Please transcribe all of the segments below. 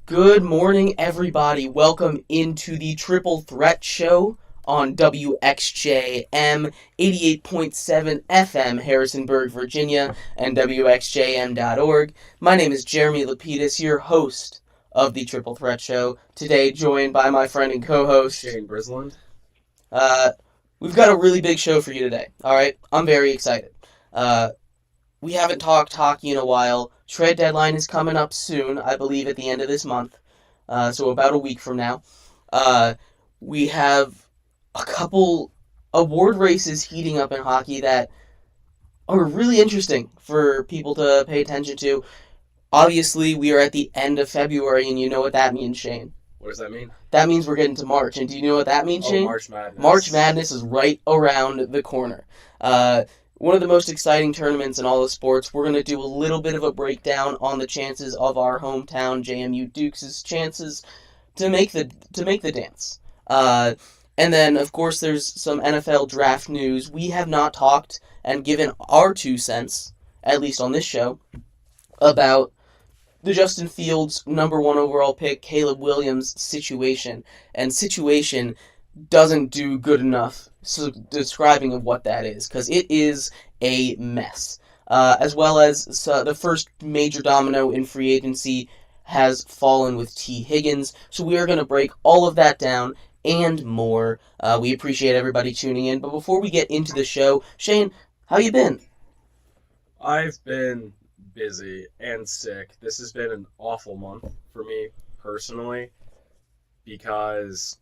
Good morning, everybody. Welcome into the Triple Threat Show on WXJM 88.7 FM, Harrisonburg, Virginia, and WXJM.org. My name is Jeremy Lapidus, your host of the Triple Threat Show. Today, joined by my friend and co-host, Brisland. We've got a really big show for you today, alright? I'm very excited. We haven't talked hockey in a while. Trade deadline is coming up soon, I believe at the end of this month. So about a week from now. We have a couple award races heating up in hockey that are really interesting for people to pay attention to. Obviously, we are at the end of February, and you know what that means, Shane. What does that mean? That means we're getting to March. And do you know what that means, Shane? March Madness. March Madness is right around the corner. One of the most exciting tournaments in all of sports. We're going to do a little bit of a breakdown on the chances of our hometown JMU Dukes' chances to make the dance. And then, of course, there's some NFL draft news. We have not talked and given our 2 cents, at least on this show, about the Justin Fields number 1 overall pick, Caleb Williams situation. And situation doesn't do good enough describing of what that is, because it is a mess. As well as the first major domino in free agency has fallen with T. Higgins. So we are going to break all of that down and more. We appreciate everybody tuning in. But before we get into the show, Shane, how you been? I've been busy and sick. This has been an awful month for me personally because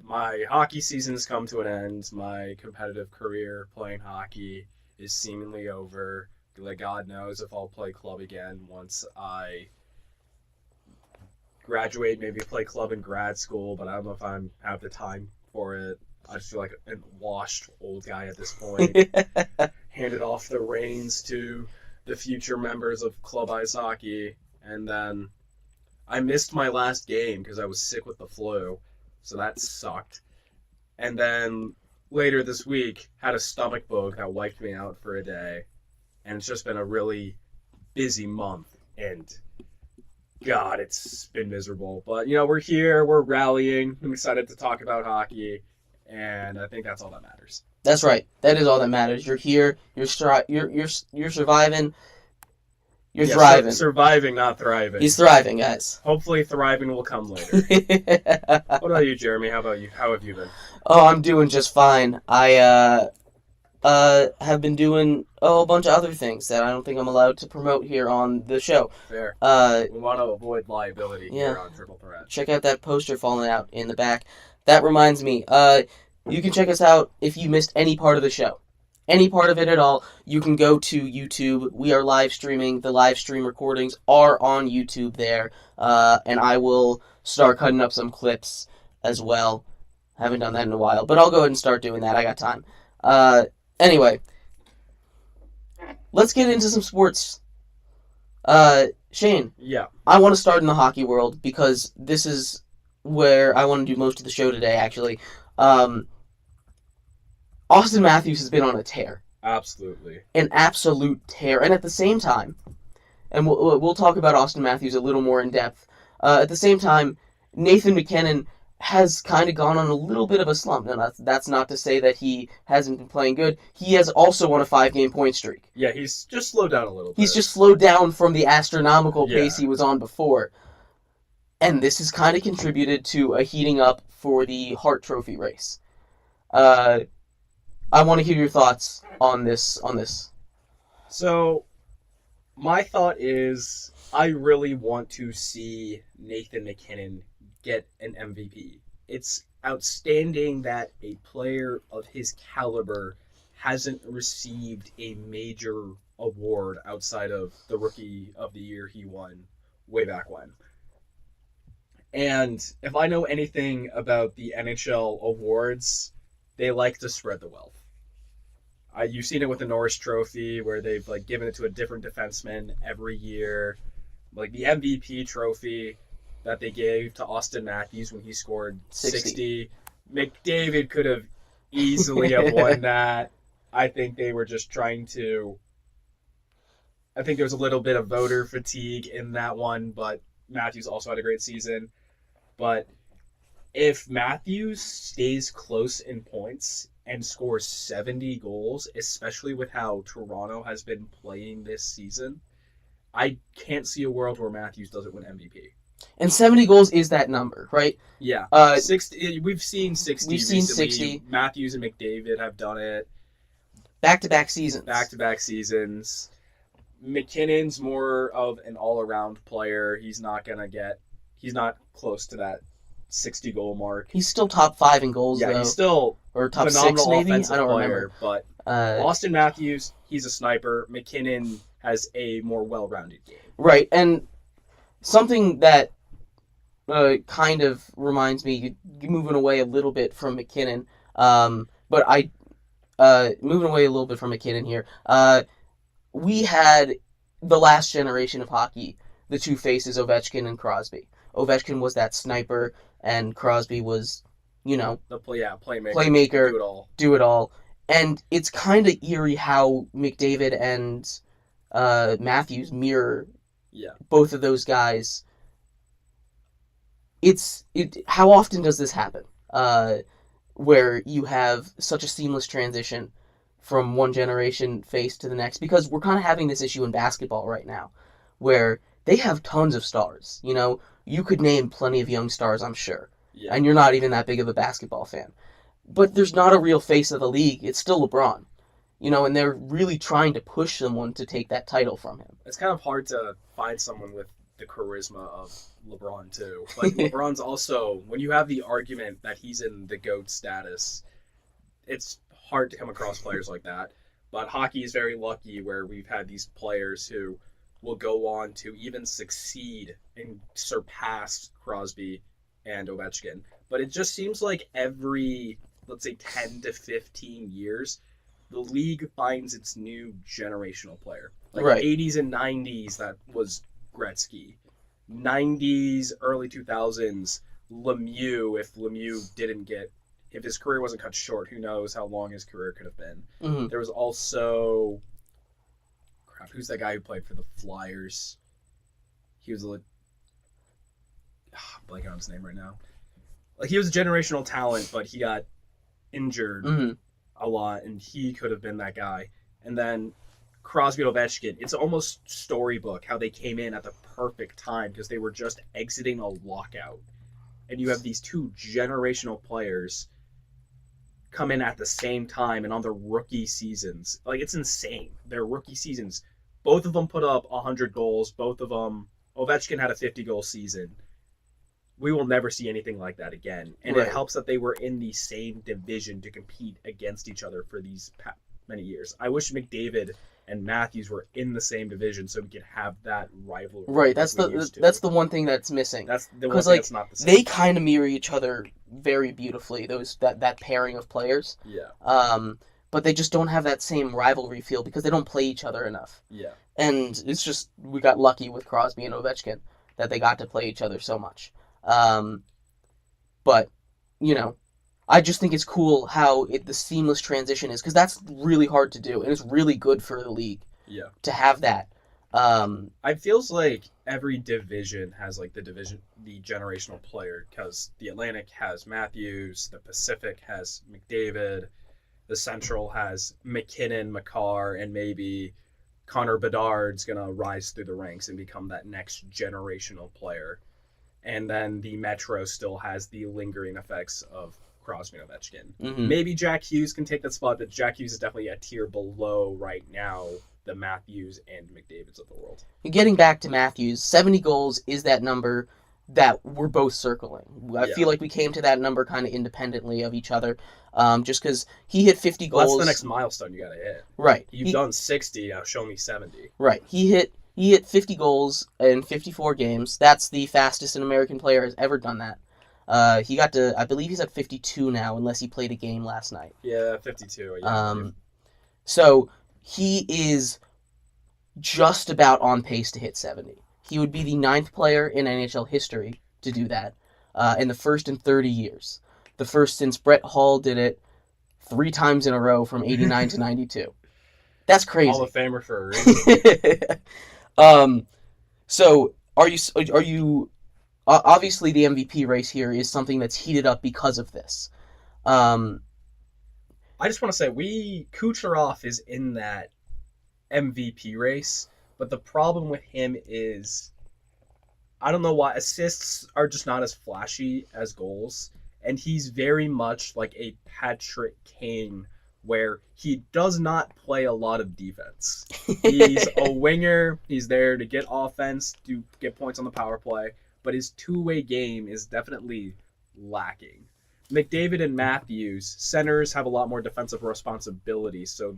my hockey season has come to an end. My competitive career playing hockey is seemingly over. Like, God knows if I'll play club again once I graduate, maybe play club in grad school, but I don't know if I have the time for it. I just feel like a washed old guy at this point. Handed off the reins to the future members of club ice hockey, and then I missed my last game because I was sick with the flu. So that sucked. And then later this week, had a stomach bug that wiped me out for a day. And it's just been a really busy month. And God, it's been miserable. But, we're here, we're rallying. I'm excited to talk about hockey. And I think that's all that matters. That's right. That is all that matters. You're here. You're surviving. You're thriving. Surviving, not thriving. He's thriving, guys. Hopefully thriving will come later. What about you, Jeremy? How about you? How have you been? Oh, I'm doing just fine. I have been doing a bunch of other things that I don't think I'm allowed to promote here on the show. Fair. We want to avoid liability here on Triple Threat. Check out that poster falling out in the back. That reminds me, you can check us out if you missed any part of the show. Any part of it at all, you can go to YouTube. We are live streaming. The live stream recordings are on YouTube there. And I will start cutting up some clips as well. Haven't done that in a while, but I'll go ahead and start doing that. I got time. Anyway, let's get into some sports. Shane. Yeah. I want to start in the hockey world because this is where I want to do most of the show today, actually. Austin Matthews has been on a tear. Absolutely. An absolute tear. And at the same time, and we'll talk about Austin Matthews a little more in depth, at the same time, Nathan MacKinnon has kind of gone on a little bit of a slump. Now, that's not to say that he hasn't been playing good. He has also won a 5-game point streak. Yeah, he's just slowed down a little bit. He's just slowed down from the astronomical pace he was on before. And this has kind of contributed to a heating up for the Hart Trophy race. I want to hear your thoughts on this. So, my thought is I really want to see Nathan MacKinnon get an MVP. It's outstanding that a player of his caliber hasn't received a major award outside of the Rookie of the Year he won way back when. And if I know anything about the NHL awards, they like to spread the wealth. You've seen it with the Norris Trophy, where they've given it to a different defenseman every year. Like the MVP trophy that they gave to Austin Matthews when he scored 60. McDavid could have easily have won that. I think they were just trying to... I think there was a little bit of voter fatigue in that one, but Matthews also had a great season. But if Matthews stays close in points and scores 70 goals, especially with how Toronto has been playing this season, I can't see a world where Matthews doesn't win MVP. And 70 goals is that number, right? Yeah. 60. We've seen 60 We've seen recently. 60. Matthews and McDavid have done it. Back-to-back seasons. Back-to-back seasons. McKinnon's more of an all-around player. He's not close to that 60-goal mark. He's still top 5 in goals, though. Yeah, he's still or top 6, maybe? I don't remember. But Austin Matthews, he's a sniper. McKinnon has a more well-rounded game. Right, and something that kind of reminds me, moving away a little bit from McKinnon, moving away a little bit from McKinnon here, we had the last generation of hockey, the two faces, Ovechkin and Crosby. Ovechkin was that sniper, and Crosby was, the playmaker. Playmaker, do it all. And it's kind of eerie how McDavid and Matthews mirror both of those guys. How often does this happen? Where you have such a seamless transition from one generation face to the next, because we're kind of having this issue in basketball right now, where they have tons of stars. You could name plenty of young stars, I'm sure, and you're not even that big of a basketball fan. But there's not a real face of the league. It's still LeBron, and they're really trying to push someone to take that title from him. It's kind of hard to find someone with the charisma of LeBron too. But LeBron's also, when you have the argument that he's in the GOAT status, it's hard to come across players like that. But hockey is very lucky where we've had these players who will go on to even succeed and surpass Crosby and Ovechkin. But it just seems like every, let's say, 10 to 15 years, the league finds its new generational player. Like 80s and 90s, that was Gretzky. 90s, early 2000s, Lemieux, if his career wasn't cut short, who knows how long his career could have been. Mm-hmm. There was also, who's that guy who played for the Flyers? He was I'm blanking on his name right now. He was a generational talent, but he got injured a lot, and he could have been that guy. And then Crosby and Ovechkin, it's almost storybook how they came in at the perfect time because they were just exiting a lockout. And you have these two generational players come in at the same time and on their rookie seasons. It's insane. Their rookie seasons. Both of them put up 100 goals. Both of them, Ovechkin had a 50-goal season. We will never see anything like that again. And it helps that they were in the same division to compete against each other for these many years. I wish McDavid and Matthews were in the same division so we could have that rivalry. Right, that's the one thing that's missing. That's the one thing that's not the same. They kind of mirror each other very beautifully, that pairing of players. Yeah. But they just don't have that same rivalry feel because they don't play each other enough. Yeah. And it's just, we got lucky with Crosby and Ovechkin that they got to play each other so much. But, I just think it's cool how the seamless transition is, because that's really hard to do, and it's really good for the league to have that. It feels like every division has the generational player, because the Atlantic has Matthews, the Pacific has McDavid, the Central has McKinnon, Makar, and maybe Connor Bedard's going to rise through the ranks and become that next generational player. And then the Metro still has the lingering effects of Crosby and Ovechkin. Mm-hmm. Maybe Jack Hughes can take that spot, but Jack Hughes is definitely a tier below right now the Matthews and McDavids of the world. Getting back to Matthews, 70 goals is that number that we're both circling. I feel like we came to that number kind of independently of each other, just because he hit 50 goals. Well, that's the next milestone you got to hit. Right. You've done 60, now show me 70. Right. He hit 50 goals in 54 games. That's the fastest an American player has ever done that. He got to, I believe he's at 52 now, unless he played a game last night. Yeah, 52. So he is just about on pace to hit 70. He would be the 9th player in NHL history to do that, in the first in 30 years. The first since Brett Hall did it 3 times in a row from 89 to 92. That's crazy. Hall of Famer for a reason. So are you obviously the MVP race here is something that's heated up because of this. Um, I just want to say Kucherov is in that MVP race, but the problem with him is I don't know why assists are just not as flashy as goals, and he's very much like a Patrick Kane where he does not play a lot of defense. He's a winger, he's there to get offense, to get points on the power play, but his two-way game is definitely lacking. McDavid and Matthews, centers have a lot more defensive responsibility, so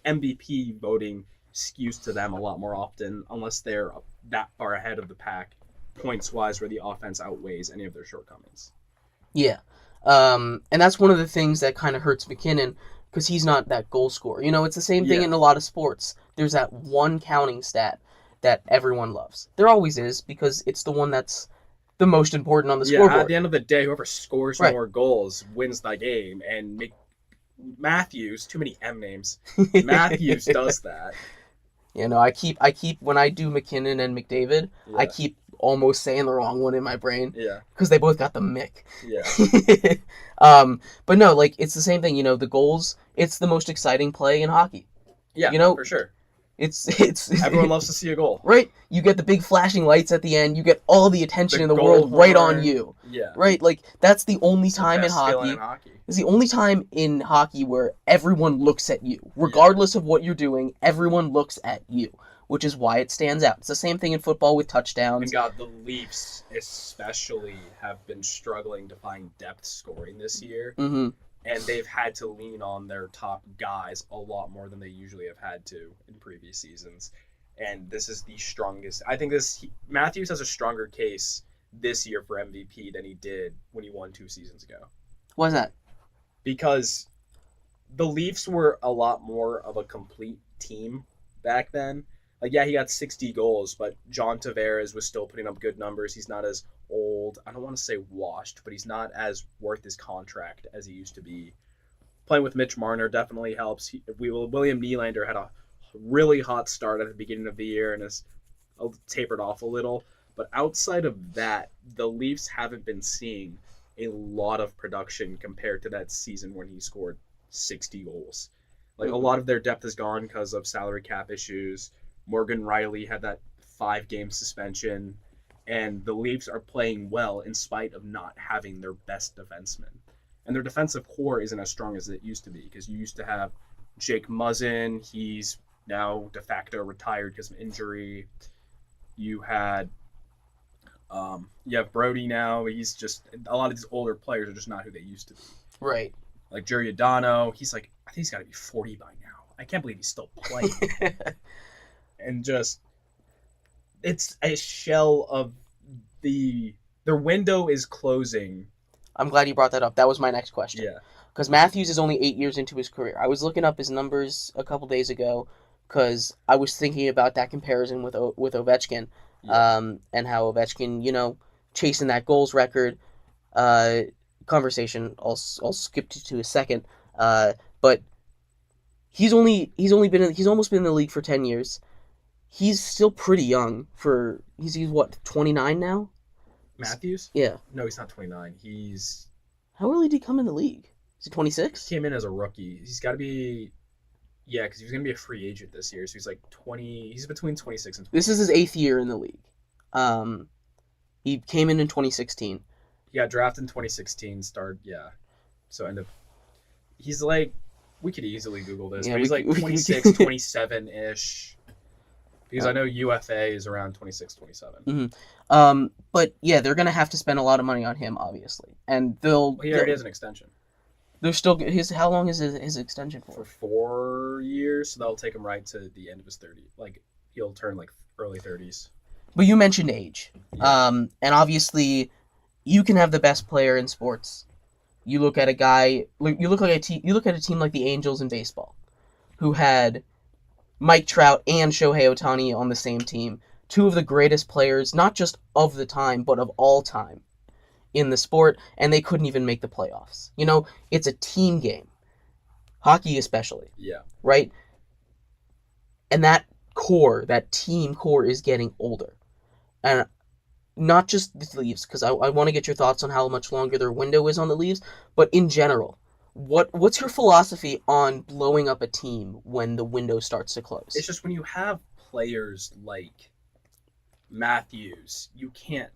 MVP voting skews to them a lot more often unless they're that far ahead of the pack points wise where the offense outweighs any of their shortcomings. yeah. And that's one of the things that kind of hurts McKinnon because he's not that goal scorer. You know, it's the same thing in a lot of sports. There's that one counting stat that everyone loves. There always is because it's the one that's the most important on the scoreboard. At the end of the day, whoever scores more goals wins the game. And Matthews, too many M names. Matthews does that. You know, I keep when I do McKinnon and McDavid, I keep almost saying the wrong one in my brain. Yeah. Because they both got the Mick. Yeah. But no, like it's the same thing. You know, the goals. It's the most exciting play in hockey. Yeah. You know, for sure. It's everyone loves to see a goal, right? You get the big flashing lights at the end. You get all the attention in the world right on you. Yeah. Right. Like that's the only time in hockey. It's the only time in hockey where everyone looks at you, regardless of what you're doing. Everyone looks at you, which is why it stands out. It's the same thing in football with touchdowns. And God, the Leafs especially have been struggling to find depth scoring this year. Mm-hmm. And they've had to lean on their top guys a lot more than they usually have had to in previous seasons. And this is the strongest. I think Matthews has a stronger case this year for MVP than he did when he won 2 seasons ago. Why is that? Because the Leafs were a lot more of a complete team back then. Like, yeah, he got 60 goals, but John Tavares was still putting up good numbers. He's not as old. I don't want to say washed, but he's not as worth his contract as he used to be. Playing with Mitch Marner definitely helps. William Nylander had a really hot start at the beginning of the year and has tapered off a little. But outside of that, the Leafs haven't been seeing a lot of production compared to that season when he scored 60 goals. Like, a lot of their depth is gone because of salary cap issues. Morgan Riley had that 5-game suspension, and the Leafs are playing well in spite of not having their best defenseman. And their defensive core isn't as strong as it used to be because you used to have Jake Muzzin. He's now de facto retired because of injury. You have Brody now. He's just a lot of these older players are just not who they used to be. Right. Like Giordano, I think he's got to be 40 by now. I can't believe he's still playing. And just, it's a shell of their window is closing. I'm glad you brought that up. That was my next question. Yeah. Because Matthews is only 8 years into his career. I was looking up his numbers a couple days ago because I was thinking about that comparison with Ovechkin, and how Ovechkin, you know, chasing that goals record. Conversation I'll skip to a second. But he's almost been in the league for 10 years. He's still pretty young for he's what, 29 now? Matthews? Yeah. No, he's not 29. How early did he come in the league? Is he 26? He came in as a rookie. He's got to be because he was going to be a free agent this year. So he's like 20, he's between 26 and 20. This is his 8th year in the league. He came in 2016. He got drafted in 2016, So he's like, we could easily Google this, but he's like 26, 27-ish. Because I know UFA is around 26, 27. Mm-hmm. But yeah, they're gonna have to spend a lot of money on him, obviously, and he already has an extension. They're still how long is his extension for? For 4 years, so that'll take him right to the end of his 30s. Like he'll turn like early 30s. But you mentioned age, and obviously, you can have the best player in sports. You look at a guy. You look at a team like the Angels in baseball, who had Mike Trout and Shohei Ohtani on the same team. 2 of the greatest players, not just of the time, but of all time in the sport, and they couldn't even make the playoffs. You know, it's a team game. Hockey especially. Yeah. Right? And that team core is getting older. and not just the Leafs, because I want to get your thoughts on how much longer their window is on the Leafs, but in general, what's your philosophy on blowing up a team when the window starts to close? It's just when you have players like Matthews, you can't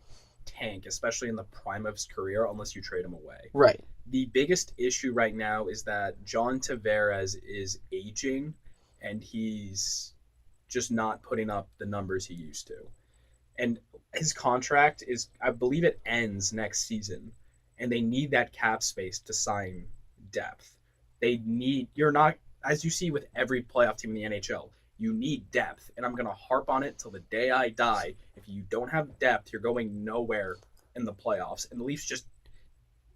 tank, especially in the prime of his career, unless you trade him away. Right. The biggest issue right now is that John Tavares is aging, and he's just not putting up the numbers he used to. And his contract is, I believe it ends next season, and they need that cap space to sign depth. You're not, as you see with every playoff team in the NHL, you need depth, and I'm going to harp on it till the day I die. If you don't have depth, you're going nowhere in the playoffs, and the Leafs just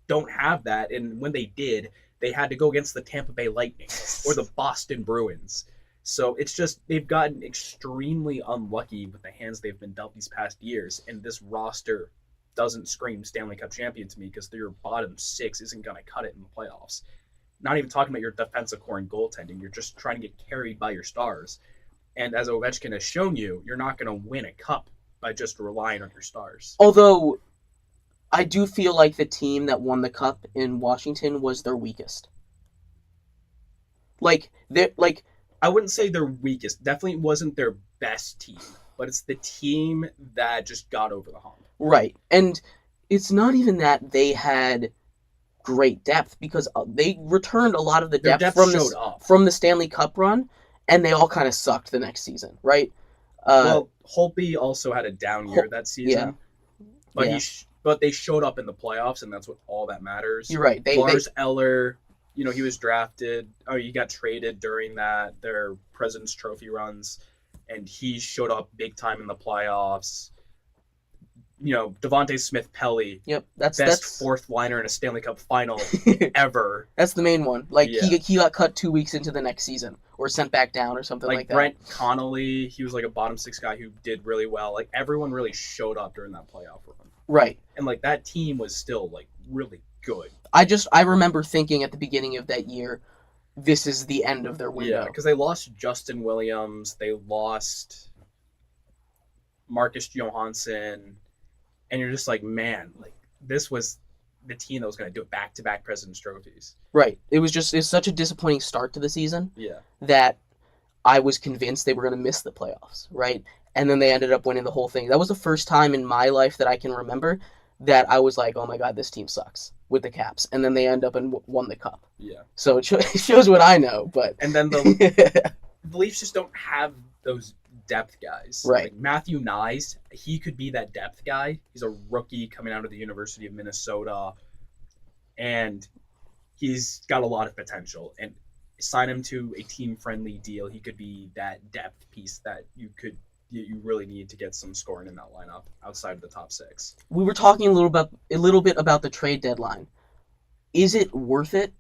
don't have that, and when they did, they had to go against the Tampa Bay Lightning or the Boston Bruins. So it's just they've gotten extremely unlucky with the hands they've been dealt these past years, and this roster doesn't scream Stanley Cup champion to me because your bottom six isn't going to cut it in the playoffs. Not even talking about your defensive core and goaltending. You're just trying to get carried by your stars. And as Ovechkin has shown you, you're not going to win a cup by just relying on your stars. Although, I do feel like the team that won the cup in Washington was their weakest. I wouldn't say their weakest. Definitely wasn't their best team. But it's the team that just got over the hump. Right. And it's not even that they had great depth, because they returned a lot of the depth from the Stanley Cup run, and they all kind of sucked the next season, right? Holtby also had a down year that season. Yeah. But they showed up in the playoffs, and that's what all that matters. You're right. Lars Eller, he was drafted. He got traded during their President's Trophy runs, and he showed up big time in the playoffs. Devontae Smith-Pelly. Yep, that's fourth liner in a Stanley Cup final ever. That's the main one. He got cut 2 weeks into the next season, or sent back down, or something like that. Brent Connolly, he was like a bottom six guy who did really well. Everyone really showed up during that playoff run. Right. And that team was still really good. I remember thinking at the beginning of that year, this is the end of their window. Yeah, because they lost Justin Williams, they lost Marcus Johansson, and you're just man, this was the team that was going to do it back-to-back President's Trophies. Right. It was such a disappointing start to the season. Yeah. That I was convinced they were going to miss the playoffs, right? And then they ended up winning the whole thing. That was the first time in my life that I can remember that I was like, oh my God, this team sucks with the Caps. And then they end up and won the cup. Yeah. So it shows what I know. But and then the Leafs just don't have those depth guys. Right. Matthew Nyes, he could be that depth guy. He's a rookie coming out of the University of Minnesota, and he's got a lot of potential. And sign him to a team-friendly deal. He could be that depth piece that you really need to get some scoring in that lineup outside of the top six. We were talking a little bit about the trade deadline. Is it worth it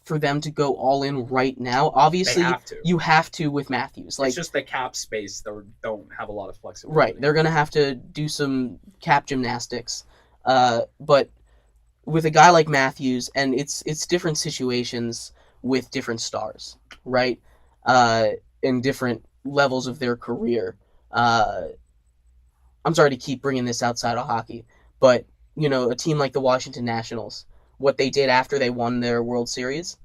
for them to go all in right now? Obviously, you have to with Matthews. It's just the cap space that don't have a lot of flexibility. Right, they're going to have to do some cap gymnastics. But with a guy like Matthews, and it's different situations with different stars, right? In different levels of their career. I'm sorry to keep bringing this outside of hockey, but a team like the Washington Nationals, what they did after they won their World Series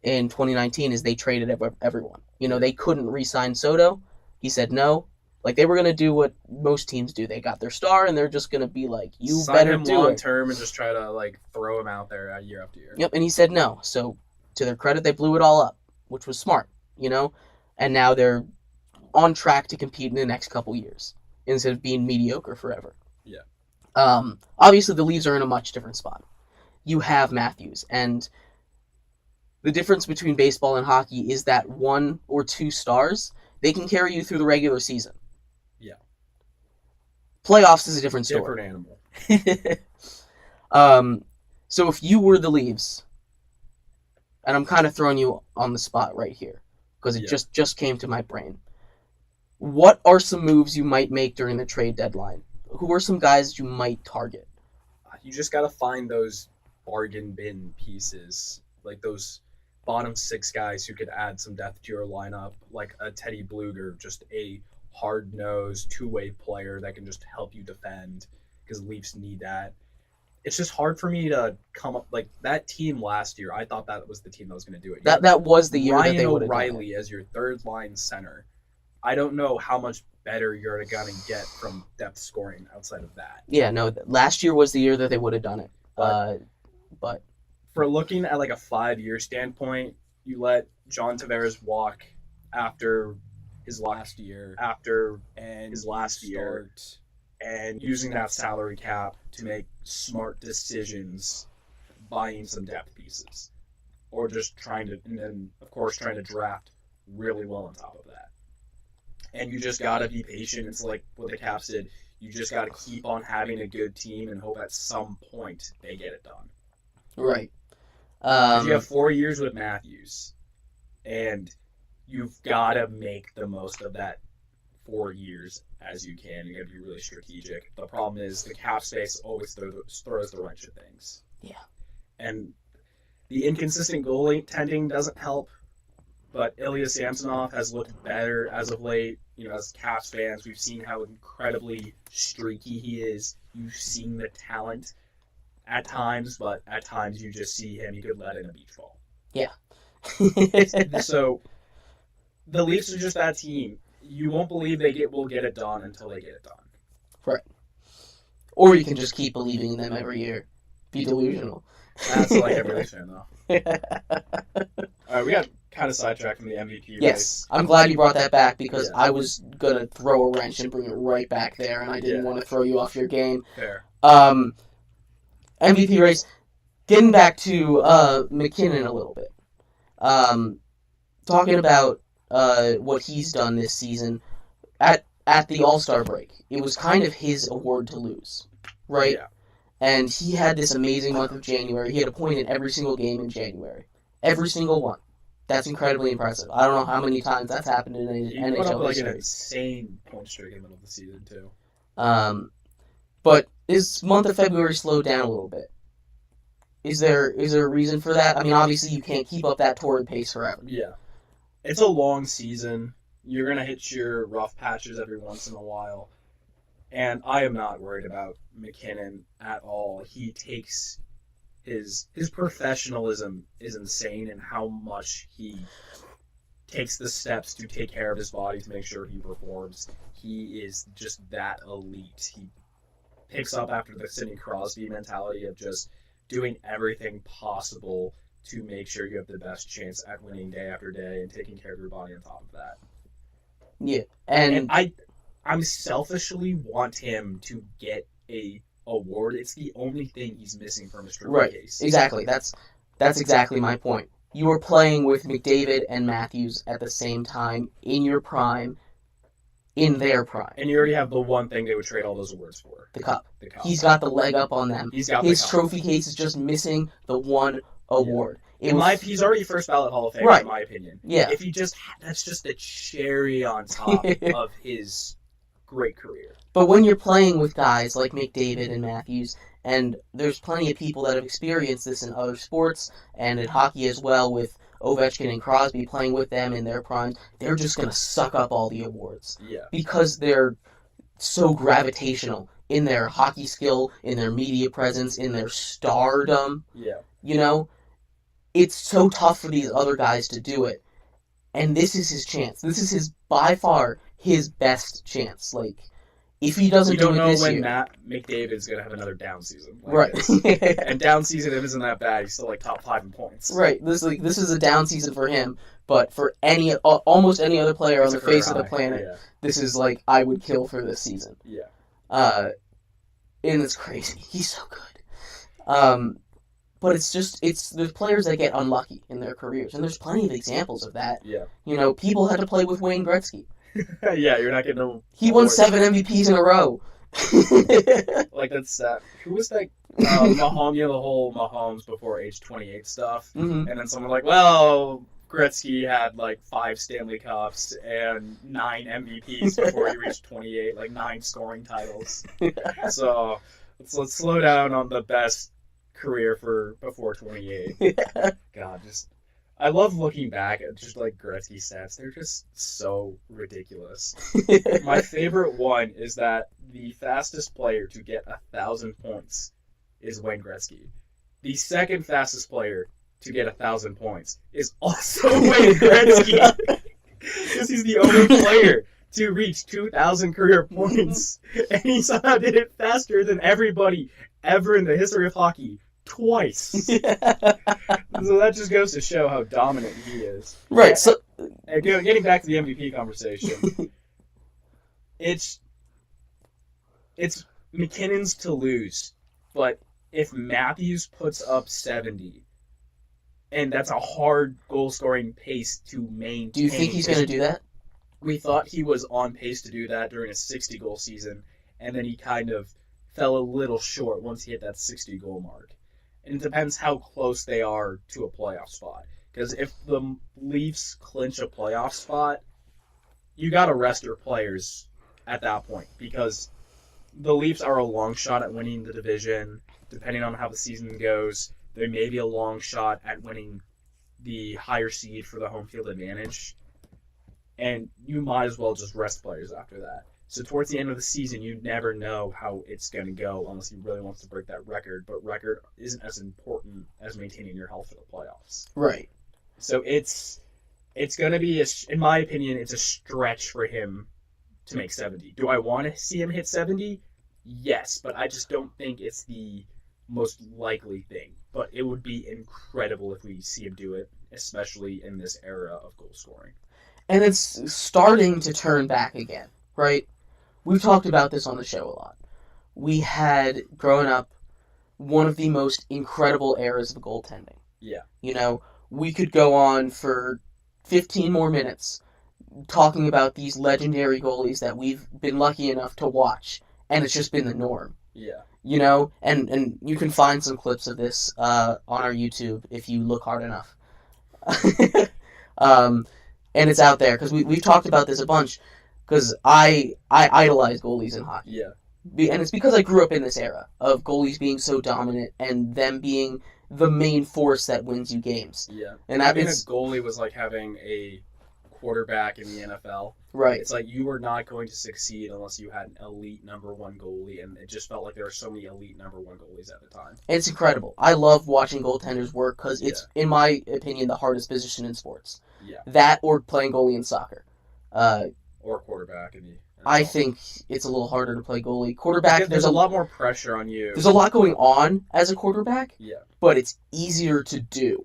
in 2019 is they traded everyone. They couldn't re-sign Soto. He said no. They were going to do what most teams do. They got their star, and they're just going to be like, you sign better him do long it. term and just try to throw him out there year after year. Yep, and he said no. So to their credit, they blew it all up, which was smart, and now they're on track to compete in the next couple years instead of being mediocre forever. Yeah. Obviously, the Leafs are in a much different spot. You have Matthews, and the difference between baseball and hockey is that one or two stars, they can carry you through the regular season. Yeah. Playoffs is a different story. Different animal. So if you were the Leafs, and I'm kind of throwing you on the spot right here, because it just came to my brain. What are some moves you might make during the trade deadline? Who are some guys you might target? You just got to find those bargain bin pieces, those bottom six guys who could add some depth to your lineup, like a Teddy Bluger, just a hard-nosed, two-way player that can just help you defend because Leafs need that. It's just hard for me to come up like that team last year. I thought that was the team that was going to do it. That was the year Ryan that they would have done it. O'Reilly as your third-line center. I don't know how much better you're going to get from depth scoring outside of that. Yeah, no, last year was the year that they would have done it. But for looking at like a 5-year standpoint, you let John Tavares walk after his last year, and using that salary cap to make smart decisions, buying some depth pieces, or just trying to draft really well on top of that. And you just gotta be patient. It's like what the Caps did. You just gotta keep on having a good team and hope at some point they get it done. Right. You have 4 years with Matthews, and you've gotta make the most of that 4 years as you can. You gotta be really strategic. The problem is the cap space always throws the wrench at things. Yeah. And the inconsistent goaltending doesn't help. But Ilya Samsonov has looked better as of late. As Caps fans, we've seen how incredibly streaky he is. You've seen the talent at times, but at times you just see him. He could let in a beach ball. Yeah. So the Leafs are just that team. You won't believe will get it done until they get it done. Right. Or you can just keep believing in them every year. Be delusional. That's like every Leafs fan, though. All right, we got kind of sidetracked from the MVP race. Yes, I'm glad you brought that back because I was going to throw a wrench and bring it right back there, and I didn't want to throw you off your game. Fair. MVP race, getting back to McKinnon a little bit. Talking about what he's done this season at the All-Star break. It was kind of his award to lose, right? Yeah. And he had this amazing month of January. He had a point in every single game in January. Every single one. That's incredibly impressive. I don't know how many times that's happened in NHL history. He put up like an insane point streak in the middle of the season, too. But his month of February slowed down a little bit. Is there a reason for that? I mean, obviously you can't keep up that torrid pace forever. Yeah. It's a long season. You're going to hit your rough patches every once in a while. And I am not worried about McKinnon at all. He takes his professionalism is insane in how much he takes the steps to take care of his body to make sure he performs. He is just that elite. He picks up after the Sidney Crosby mentality of just doing everything possible to make sure you have the best chance at winning day after day and taking care of your body on top of that. Yeah, and I'm selfishly want him to get a award. It's the only thing he's missing from his trophy case. Exactly. That's exactly my point. You were playing with McDavid and Matthews at the same time in your prime, in their prime. And you already have the one thing they would trade all those awards for. The cup. He's got the leg up on them. He's got his the cup. trophy case is just missing the one award. Yeah. He's already first ballot Hall of Famer, in my opinion. Yeah. If he that's just the cherry on top of his great career. But when you're playing with guys like McDavid and Matthews, and there's plenty of people that have experienced this in other sports and in hockey as well, with Ovechkin and Crosby playing with them in their primes, they're just going to suck up all the awards. Yeah. Because they're so gravitational in their hockey skill, in their media presence, in their stardom. Yeah. It's so tough for these other guys to do it. And this is his chance. This is by far his best chance. Like, if he doesn't do it this year... We don't know when Matt McDavid's going to have another down season. Right. And down season, it isn't that bad. He's still like top 5 in points. Right. This is a down season for him. But for almost any other player on the face of the planet, this is like, I would kill for this season. Yeah. And it's crazy. He's so good. But there's players that get unlucky in their careers, and there's plenty of examples of that. Yeah. People had to play with Wayne Gretzky. Yeah, you're not getting no. He won 7 MVPs in a row. Like, that's sad. Who was that? Mahomes, the whole Mahomes before age 28 stuff. Mm-hmm. And then someone like, well, Gretzky had like 5 Stanley Cups and 9 MVPs before he reached 28, like 9 scoring titles. So let's slow down on the best career for before 28. God, just I love looking back at just like Gretzky stats. They're just so ridiculous. My favorite one is that the fastest player to get 1,000 points is Wayne Gretzky. The second fastest player to get 1,000 points is also Wayne Gretzky. Because he's the only player to reach 2,000 career points. And he somehow did it faster than everybody ever in the history of hockey. Twice. So that just goes to show how dominant he is. Right. So, and getting back to the MVP conversation, it's McKinnon's to lose, but if Matthews puts up 70, and that's a hard goal-scoring pace to maintain. Do you think he's going to do that? We thought he was on pace to do that during a 60-goal season, and then he kind of fell a little short once he hit that 60-goal mark. And it depends how close they are to a playoff spot. Because if the Leafs clinch a playoff spot, you got to rest your players at that point. Because the Leafs are a long shot at winning the division. Depending on how the season goes, there may be a long shot at winning the higher seed for the home field advantage. And you might as well just rest players after that. So towards the end of the season, you never know how it's going to go unless he really wants to break that record. But record isn't as important as maintaining your health for the playoffs. Right. So it's going to be, in my opinion, it's a stretch for him to make 70. Do I want to see him hit 70? Yes, but I just don't think it's the most likely thing. But it would be incredible if we see him do it, especially in this era of goal scoring. And it's starting to turn back again, right? We've talked about this on the show a lot. We had, growing up, one of the most incredible eras of goaltending. Yeah. You know, we could go on for 15 more minutes talking about these legendary goalies that we've been lucky enough to watch, and it's just been the norm. Yeah. You know, and you can find some clips of this on our YouTube if you look hard enough. And it's out there, because we've talked about this a bunch, because I idolize goalies in hockey. Yeah. And it's because I grew up in this era of goalies being so dominant and them being the main force that wins you games. Yeah. And having a goalie was like having a quarterback in the NFL. Right. It's like you were not going to succeed unless you had an elite number one goalie, and it just felt like there were so many elite number one goalies at the time. It's incredible. I love watching goaltenders work because it's, in my opinion, the hardest position in sports. Yeah. That or playing goalie in soccer. Or quarterback in the NFL. I think it's a little harder to play goalie. Quarterback, there's a lot more pressure on you. There's a lot going on as a quarterback. Yeah. But it's easier to do,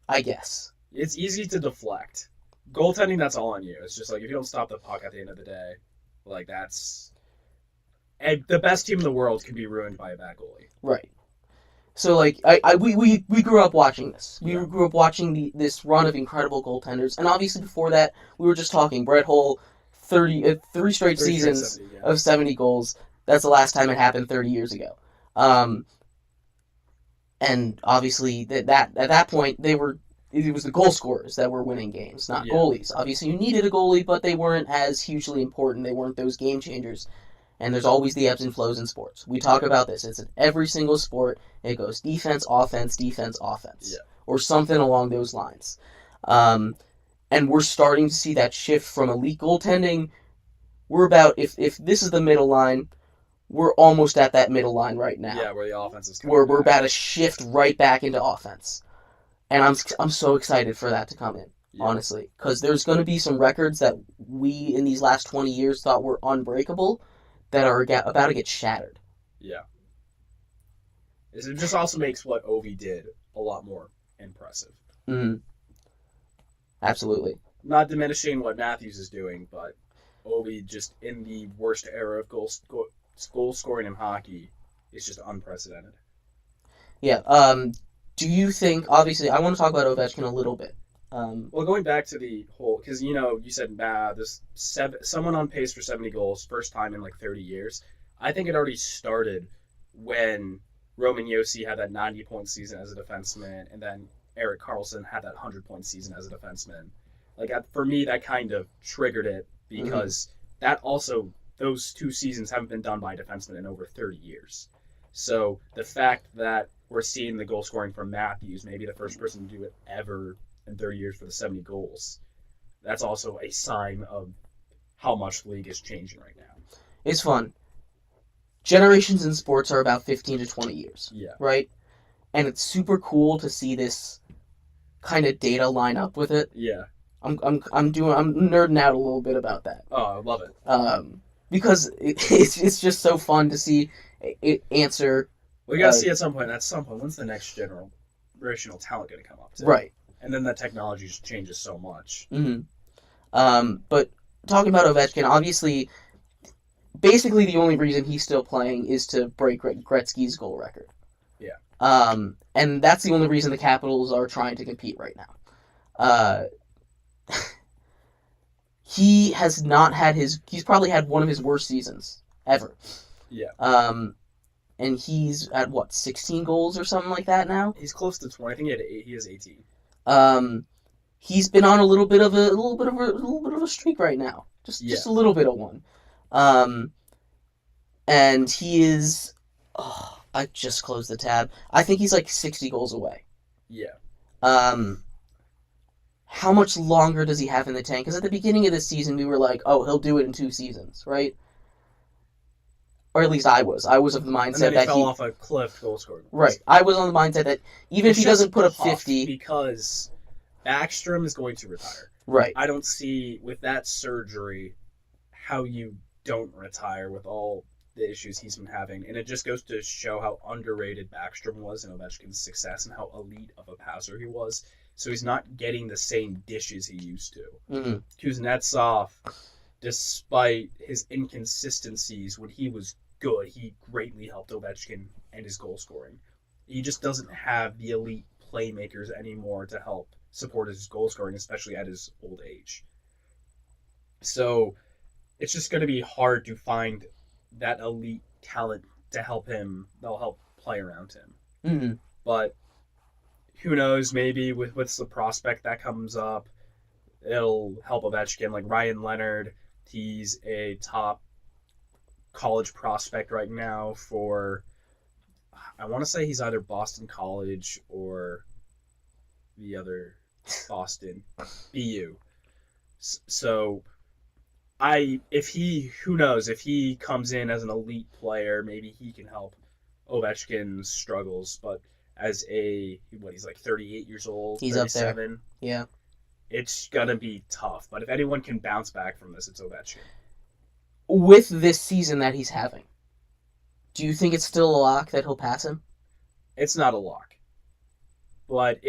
I guess. It's easy to deflect. Goaltending, that's all on you. It's just like if you don't stop the puck at the end of the day, like that's... And the best team in the world can be ruined by a bad goalie. Right. So, like, we grew up watching this. We grew up watching this run of incredible goaltenders. And obviously before that, we were just talking. Brett Hull, three straight seasons 70, yeah. of 70 goals. That's the last time it happened 30 years ago. And obviously, at that point, it was the goal scorers that were winning games, not goalies. Obviously, you needed a goalie, but they weren't as hugely important. They weren't those game changers. And there's always the ebbs and flows in sports. We talk about this. It's in every single sport. It goes defense, offense, or something along those lines. And we're starting to see that shift from elite goaltending. We're about, if this is the middle line, we're almost at that middle line right now. Yeah, where the offense is coming we're about to shift right back into offense. And I'm so excited for that to come in, honestly. Because there's going to be some records that we, in these last 20 years, thought were unbreakable that are about to get shattered. Yeah. It just also makes what Ovi did a lot more impressive. Mm-hmm. Absolutely. Not diminishing what Matthews is doing, but Ovi just in the worst era of goal scoring in hockey is just unprecedented. Yeah. Do you think, obviously, I want to talk about Ovechkin a little bit. Well, going back to the whole, because, you said, there's someone on pace for 70 goals, first time in like 30 years. I think it already started when Roman Josi had that 90-point season as a defenseman, and then Erik Karlsson had that 100-point season as a defenseman. Like, for me, that kind of triggered it, because that also, those two seasons haven't been done by a defenseman in over 30 years. So the fact that we're seeing the goal scoring from Matthews, maybe the first person to do it ever in 30 years for the 70 goals. That's also a sign of how much the league is changing right now. It's fun. Generations in sports are about 15 to 20 years. Yeah. Right? And it's super cool to see this kind of data line up with it. Yeah. I'm nerding out a little bit about that. Oh, I love it. Because it's just so fun to see it answer. We gotta see at some point. When's the next generational talent gonna come up to? Right. And then that technology just changes so much. Mm-hmm. But talking about Ovechkin, obviously, basically the only reason he's still playing is to break Gretzky's goal record. Yeah. And that's the only reason the Capitals are trying to compete right now. He has not had he's probably had one of his worst seasons ever. Yeah. And he's at 16 goals or something like that now. He's close to 20. I think he has 18. He's been on a little bit of a streak right now. Just a little bit of one. And he is. Oh, I just closed the tab. I think he's like 60 goals away. Yeah. How much longer does he have in the tank? Because at the beginning of this season, we were like, oh, he'll do it in 2 seasons, right? Or at least I was. I was of the mindset and then that he fell off a cliff goal scoring. Right. I was on the mindset that even if he doesn't put up 50... Because Backstrom is going to retire. Right. I don't see, with that surgery, how you don't retire with all the issues he's been having. And it just goes to show how underrated Backstrom was in Ovechkin's success and how elite of a passer he was. So he's not getting the same dishes he used to. Mm-hmm. Kuznetsov, despite his inconsistencies when he was good, he greatly helped Ovechkin and his goal scoring. He just doesn't have the elite playmakers anymore to help support his goal scoring, especially at his old age. So it's just going to be hard to find that elite talent to help him. They'll help play around him. Mm-hmm. But who knows, maybe with the prospect that comes up, it'll help Ovechkin. Like Ryan Leonard, he's a top college prospect right now for, I want to say he's either Boston College or the other Boston, BU. So who knows, if he comes in as an elite player, maybe he can help Ovechkin's struggles. But as he's like 38 years old, he's 37, up there. Yeah. It's gonna be tough. But if anyone can bounce back from this, it's Ovechkin. With this season that he's having, do you think it's still a lock that he'll pass him? It's not a lock. But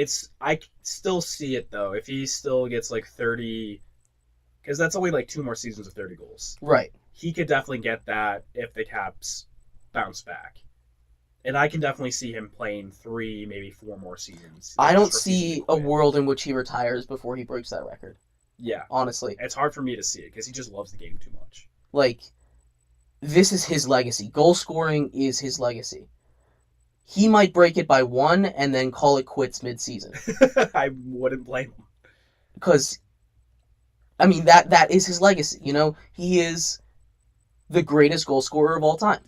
I still see it, though. If he still gets like 30, because that's only like 2 more seasons of 30 goals. Right. He could definitely get that if the Caps bounce back. And I can definitely see him playing 3, maybe 4 more seasons. I don't see a world in which he retires before he breaks that record. Yeah. Honestly. It's hard for me to see it because he just loves the game too much. Like, this is his legacy. Goal scoring is his legacy. He might break it by 1 and then call it quits mid-season. I wouldn't blame him. Because, I mean, that is his legacy. You know, he is the greatest goal scorer of all time.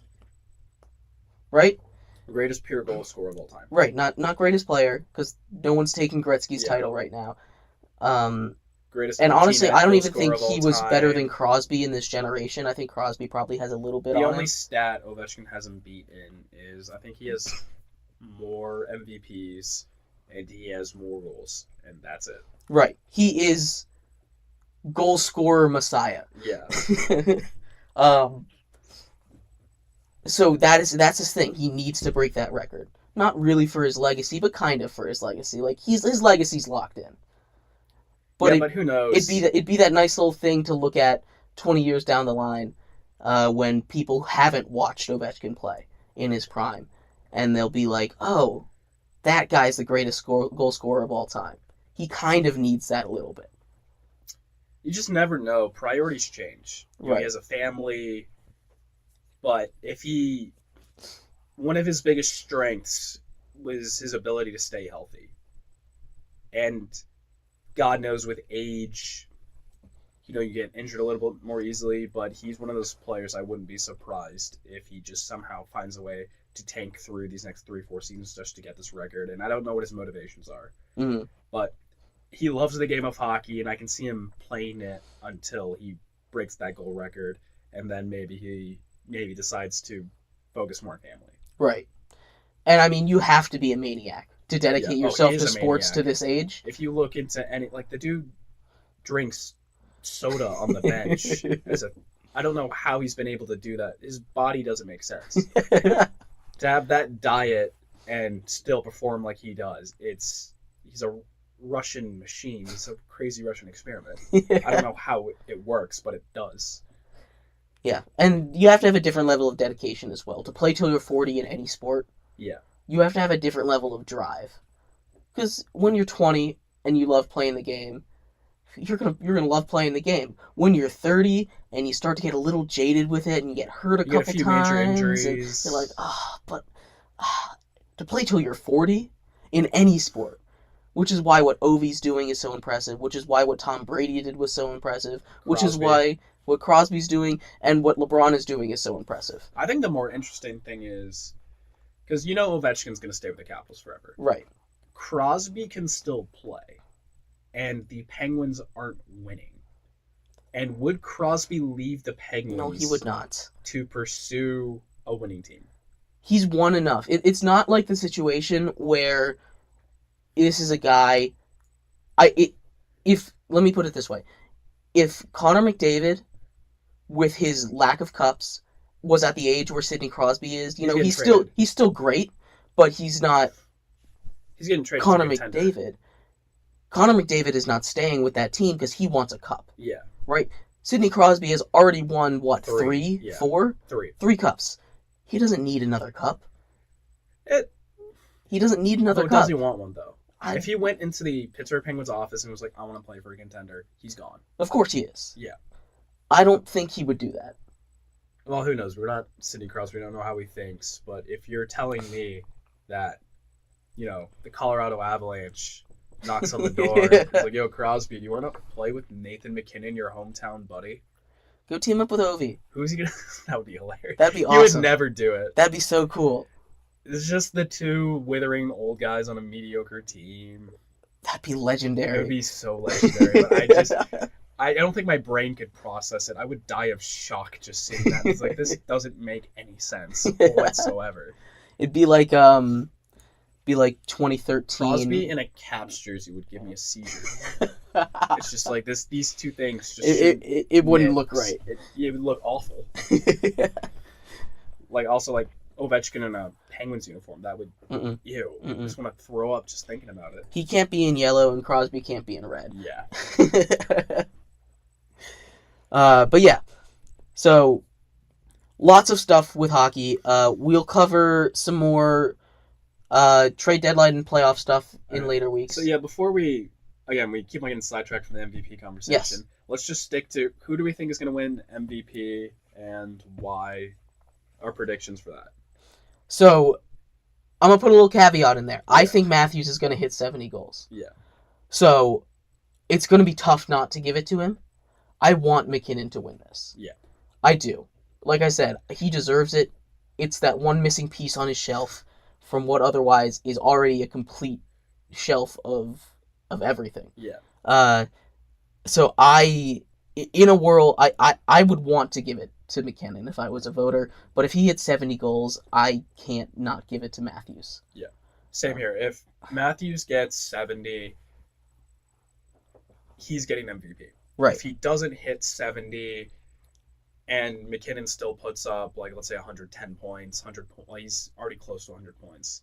Right? The greatest pure goal scorer of all time. Right, not greatest player, because no one's taking Gretzky's title right now. Greatest. And honestly, I don't even think he was better than Crosby in this generation. I think Crosby probably has a little bit on him. The only stat Ovechkin hasn't beaten is I think he has more MVPs and he has more goals, and that's it. Right. He is goal scorer messiah. Yeah. So that's his thing. He needs to break that record. Not really for his legacy, but kind of for his legacy. Like his legacy's locked in. But who knows? It'd be that nice little thing to look at 20 years down the line, when people haven't watched Ovechkin play in his prime, and they'll be like, "Oh, that guy's the greatest goal scorer of all time." He kind of needs that a little bit. You just never know. Priorities change. Right. He has a family, but one of his biggest strengths was his ability to stay healthy, and God knows with age, you get injured a little bit more easily, but he's one of those players I wouldn't be surprised if he just somehow finds a way to tank through these next 3-4 seasons just to get this record, and I don't know what his motivations are. Mm-hmm. But he loves the game of hockey, and I can see him playing it until he breaks that goal record, and then maybe he decides to focus more on family. Right. And I mean, you have to be a maniac to dedicate yourself to sports to this age. If you look into any, like, the dude drinks soda on the bench I don't know how he's been able to do that. His body doesn't make sense. To have that diet and still perform like he does, he's a Russian machine. It's a crazy Russian experiment. I don't know how it works, but it does. Yeah, and you have to have a different level of dedication as well. To play till you're 40 in any sport, yeah, you have to have a different level of drive. Because when you're 20 and you love playing the game, you're gonna love playing the game. When you're 30 and you start to get a little jaded with it and you get hurt a couple times, major injuries. And you're like, to play till you're 40 in any sport, which is why what Ovi's doing is so impressive, which is why what Tom Brady did was so impressive, which is why what Crosby's doing and what LeBron is doing is so impressive. I think the more interesting thing is, because Ovechkin's going to stay with the Capitals forever. Right. Crosby can still play, and the Penguins aren't winning. And would Crosby leave the Penguins? No, he would not. To pursue a winning team? He's won enough. It's not like the situation where this is a guy... let me put it this way. If Connor McDavid, with his lack of cups, was at the age where Sidney Crosby is, he's still great, but he's not... He's getting traded Connor McDavid. Connor McDavid is not staying with that team because he wants a cup. Yeah. Right? Sidney Crosby has already won, Three. Three cups. He doesn't need another cup. He doesn't need another cup. Does he want one, though? If he went into the Pittsburgh Penguins office and was like, I want to play for a contender, he's gone. Of course he is. Yeah. I don't think he would do that. Well, who knows? We're not Sidney Crosby. We don't know how he thinks. But if you're telling me that, the Colorado Avalanche knocks on the door, it's like, yo, Crosby, do you want to play with Nathan McKinnon, your hometown buddy? Go team up with Ovi. Who's he going to... That would be hilarious. That'd be awesome. He would never do it. That'd be so cool. It's just the two withering old guys on a mediocre team. That'd be legendary. It would be so legendary. But I don't think my brain could process it. I would die of shock just seeing that. It's like, this doesn't make any sense whatsoever. It'd be like 2013. Crosby in a Caps jersey would give me a seizure. It's just like these two things just it wouldn't look right. It would look awful. Also Ovechkin in a Penguins uniform, that would ew. I just want to throw up just thinking about it. He can't be in yellow and Crosby can't be in red. Yeah. But yeah. So lots of stuff with hockey. We'll cover some more trade deadline and playoff stuff in later weeks. So yeah, before we keep getting sidetracked from the MVP conversation. Yes. Let's just stick to who do we think is going to win MVP and why, our predictions for that. So I'm going to put a little caveat in there. Yeah. I think Matthews is going to hit 70 goals. Yeah. So it's going to be tough not to give it to him. I want McKinnon to win this. Yeah. I do. Like I said, he deserves it. It's that one missing piece on his shelf from what otherwise is already a complete shelf of everything. Yeah. So in a world, I would want to give it to McKinnon if I was a voter, but if he hits 70 goals, I can't not give it to Matthews. Yeah. Same here. If Matthews gets 70, he's getting MVP. Right. If he doesn't hit 70 and McKinnon still puts up, let's say 110 points, he's already close to 100 points,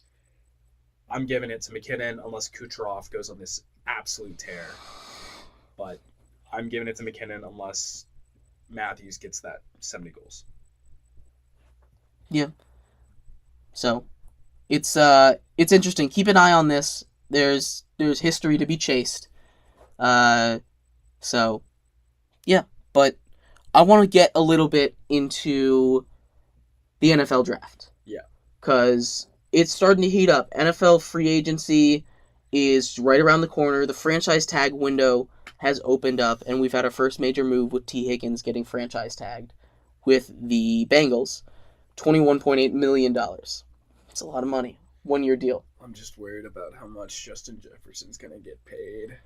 I'm giving it to McKinnon unless Kucherov goes on this absolute tear. But I'm giving it to McKinnon unless Matthews gets that 70 goals. Yeah. So it's interesting. Keep an eye on this. There's history to be chased. So yeah, but I want to get a little bit into the NFL draft. Yeah. Cuz it's starting to heat up. NFL free agency is right around the corner. The franchise tag window has opened up, and we've had our first major move with T. Higgins getting franchise tagged with the Bengals, $21.8 million. It's a lot of money. 1-year deal. I'm just worried about how much Justin Jefferson's going to get paid.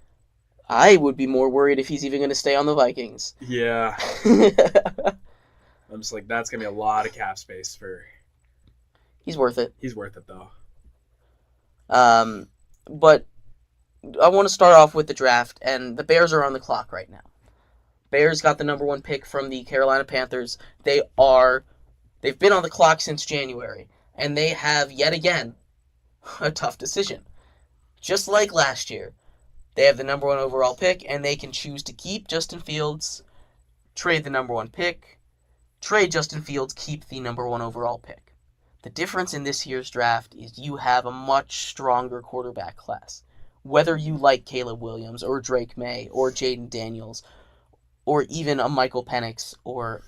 I would be more worried if he's even going to stay on the Vikings. Yeah. I'm just like, that's going to be a lot of cap space for... He's worth it. He's worth it, though. But I want to start off with the draft, and the Bears are on the clock right now. Bears got the number 1 pick from the Carolina Panthers. They've been on the clock since January, and they have yet again a tough decision. Just like last year, they have the number 1 overall pick, and they can choose to keep Justin Fields, trade the number 1 pick, trade Justin Fields, keep the number 1 overall pick. The difference in this year's draft is you have a much stronger quarterback class. Whether you like Caleb Williams or Drake May or Jaden Daniels or even a Michael Penix or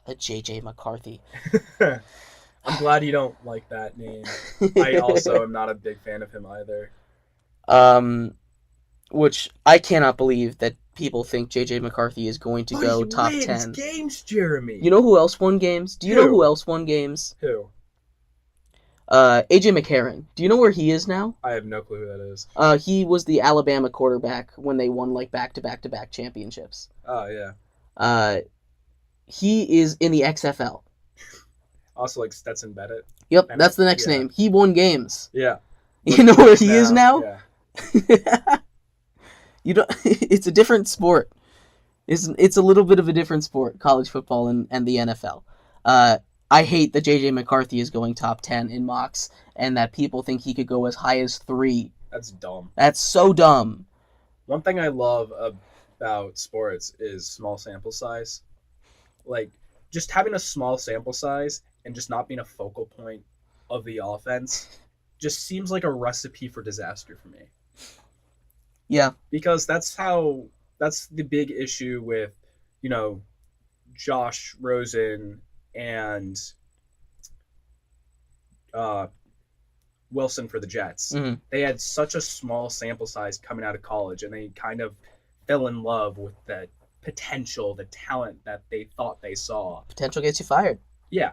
a J.J. McCarthy. I'm glad you don't like that name. I also am not a big fan of him either. Which I cannot believe that people think J.J. McCarthy is going to go top 10. He wins games, Jeremy. You know who else won games? Do you know who else won games? Who? A.J. McCarron. Do you know where he is now? I have no clue who that is. He was the Alabama quarterback when they won like back-to-back-to-back championships. Oh, yeah. He is in the XFL. Also like Stetson Bennett. Yep, that's the next name. He won games. Yeah. You know where he is now? Yeah. You don't. It's a different sport. It's a little bit of a different sport, college football and the NFL. I hate that J.J. McCarthy is going top 10 in mocks and that people think he could go as high as 3. That's dumb. That's so dumb. One thing I love about sports is small sample size. Like, just having a small sample size and just not being a focal point of the offense just seems like a recipe for disaster for me. Yeah. Because that's the big issue with, Josh Rosen and Wilson for the Jets. Mm-hmm. They had such a small sample size coming out of college, and they kind of fell in love with the potential, the talent that they thought they saw. Potential gets you fired. Yeah,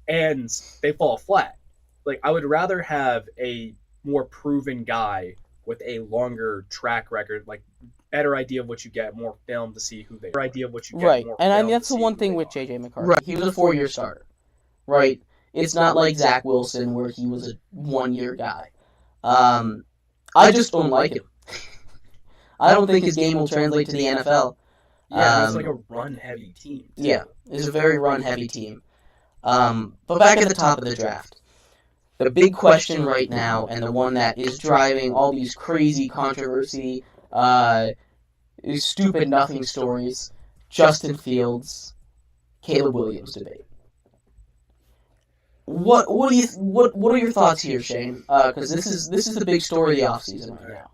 and they fall flat. Like, I would rather have a more proven guy with a longer track record, like better idea of what you get, more film to see who they are. Idea of what you get, right. More and I film mean, that's to the see one who thing they with are. J.J. McCarthy. Right. He was a 4-year starter. Right. It's not like Zach Wilson where he was a 1-year guy. I just don't like him. I don't think his game will translate to the NFL. Yeah, it's like a run-heavy team, too. Yeah, it's a very run-heavy team. But back at the top of the draft, the big question right now, and the one that is driving all these crazy controversy, stupid nothing stories, Justin Fields, Caleb Williams debate. What are your thoughts here, Shane? Because this is the big story of the offseason right now.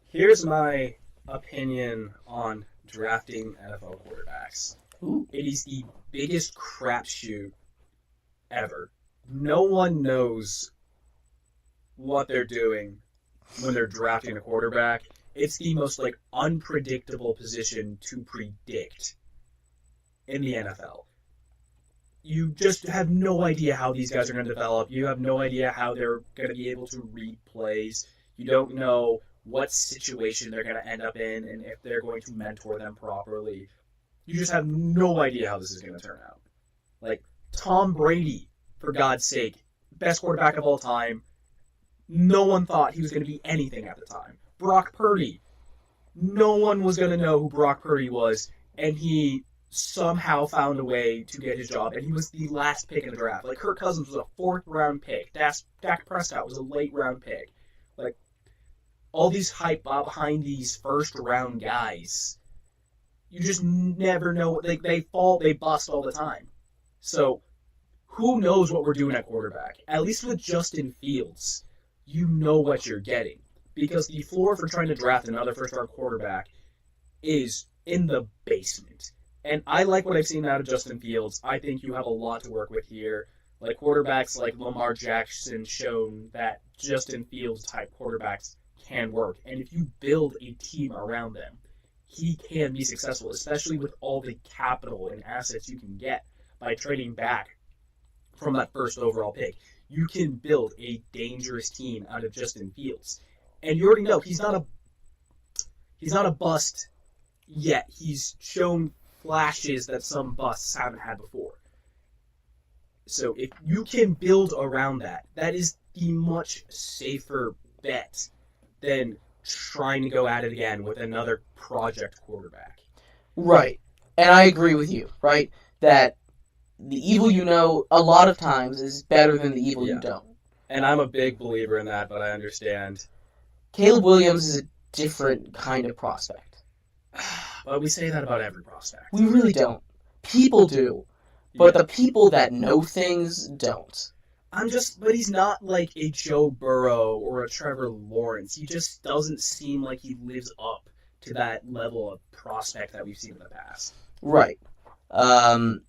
Here's my opinion on drafting NFL quarterbacks. Ooh. It is the biggest crapshoot ever. No one knows what they're doing when they're drafting a quarterback. It's the most unpredictable position to predict in the NFL. You just have no idea how these guys are going to develop. You have no idea how they're going to be able to read plays. You don't know what situation they're going to end up in and if they're going to mentor them properly. You just have no idea how this is going to turn out. Like, Tom Brady, for God's sake, best quarterback of all time. No one thought he was going to be anything at the time. Brock Purdy. No one was going to know who Brock Purdy was, and he somehow found a way to get his job, and he was the last pick in the draft. Like, Kirk Cousins was a 4th-round pick. Dak Prescott was a late-round pick. Like, all these hype behind these first-round guys, you just never know. Like, they bust all the time. So, who knows what we're doing at quarterback? At least with Justin Fields, you know what you're getting. Because the floor for trying to draft another first-round quarterback is in the basement. And I like what I've seen out of Justin Fields. I think you have a lot to work with here. Like, quarterbacks like Lamar Jackson shown that Justin Fields-type quarterbacks can work. And if you build a team around them, he can be successful, especially with all the capital and assets you can get by trading back from that first overall pick. you can build a dangerous team out of Justin Fields. And you already know he's not a bust yet. He's shown flashes that some busts haven't had before. So if you can build around that, that is the much safer bet than trying to go at it again with another project quarterback. Right. And I agree with you, right? That the evil you know a lot of times is better than the evil you don't. And I'm a big believer in that, but I understand. Caleb Williams is a different kind of prospect. But we say that about every prospect. We really don't. People do. But the people that know things don't. But he's not like a Joe Burrow or a Trevor Lawrence. He just doesn't seem like he lives up to that level of prospect that we've seen in the past. Right. And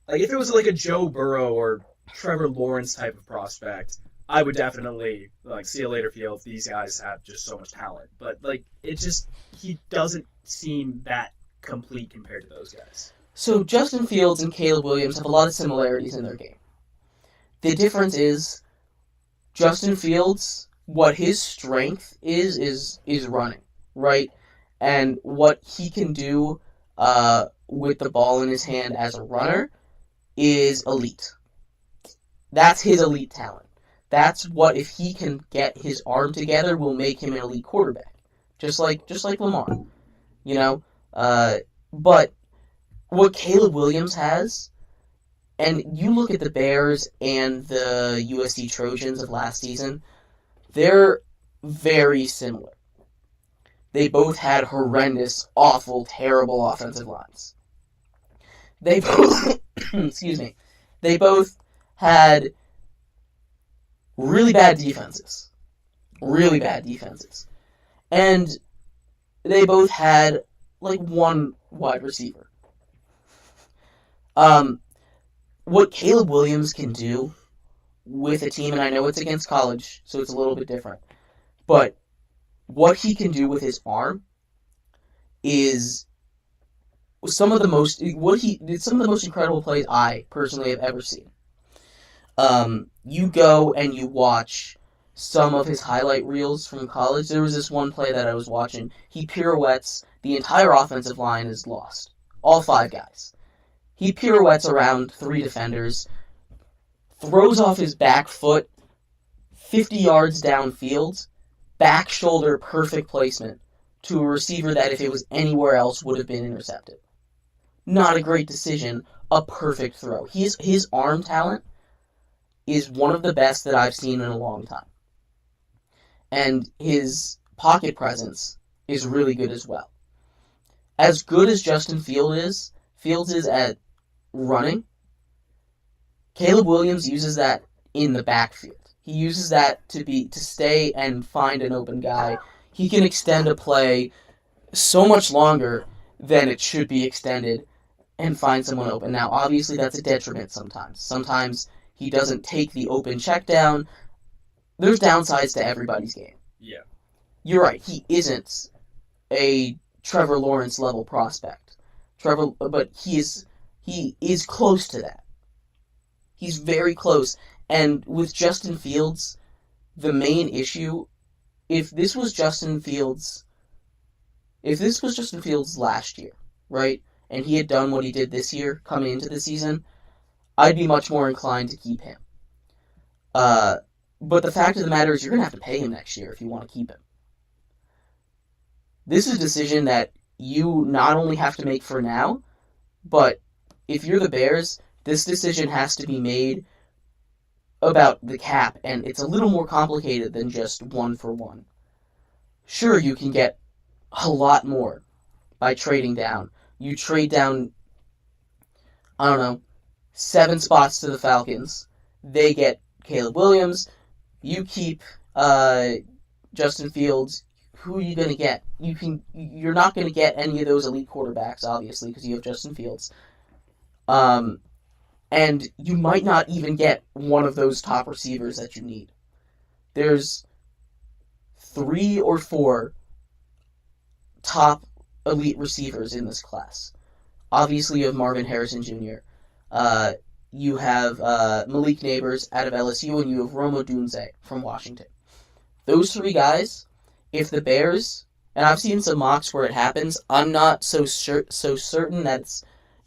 like if it was like a Joe Burrow or Trevor Lawrence type of prospect, I would definitely like see you later, Fields. These guys have just so much talent, but like he doesn't seem that complete compared to those guys. So Justin Fields and Caleb Williams have a lot of similarities in their game. The difference is Justin Fields, what his strength is running, right? And what he can do with the ball in his hand as a runner is elite. That's his elite talent. That's what, if he can get his arm together, will make him an elite quarterback. Just like Lamar. You know? But what Caleb Williams has, and you look at the Bears and the USC Trojans of last season, they're very similar. They both had horrendous, awful, terrible offensive lines. They both, excuse me, they both had really bad defenses. Really bad defenses. And they both had like one wide receiver. What Caleb Williams can do with a team, and I know it's against college, so it's a little bit different, but what he can do with his arm is some of the most incredible plays I personally have ever seen. You go and you watch some of his highlight reels from college. There was this one play that I was watching. He pirouettes. The entire offensive line is lost. All 5 guys. He pirouettes around 3 defenders, throws off his back foot 50 yards downfield, back shoulder perfect placement to a receiver that if it was anywhere else would have been intercepted. Not a great decision, a perfect throw. His arm talent is one of the best that I've seen in a long time. And his pocket presence is really good as well. As good as Justin Fields is at running, Caleb Williams uses that in the backfield. He uses that to stay and find an open guy. He can extend a play so much longer than it should be extended and find someone open. Now, obviously, that's a detriment sometimes. Sometimes he doesn't take the open check down. There's downsides to everybody's game. Yeah. You're right. He isn't a Trevor Lawrence level prospect. But he is close to that. He's very close. And with Justin Fields, the main issue, if this was Justin Fields last year, right, and he had done what he did this year coming into the season, I'd be much more inclined to keep him. But the fact of the matter is you're going to have to pay him next year if you want to keep him. This is a decision that you not only have to make for now, but if you're the Bears, this decision has to be made about the cap, and it's a little more complicated than just 1-for-1. Sure, you can get a lot more by trading down. You trade down, 7 spots to the Falcons. They get Caleb Williams. You keep Justin Fields. Who are you going to get? You're not going to get any of those elite quarterbacks, obviously, because you have Justin Fields. And you might not even get one of those top receivers that you need. There's 3 or 4 top elite receivers in this class. Obviously, you have Marvin Harrison Jr. You have Malik Neighbors out of LSU, and you have Rome Odunze from Washington. Those three guys, if the Bears, and I've seen some mocks where it happens, I'm not so certain that it's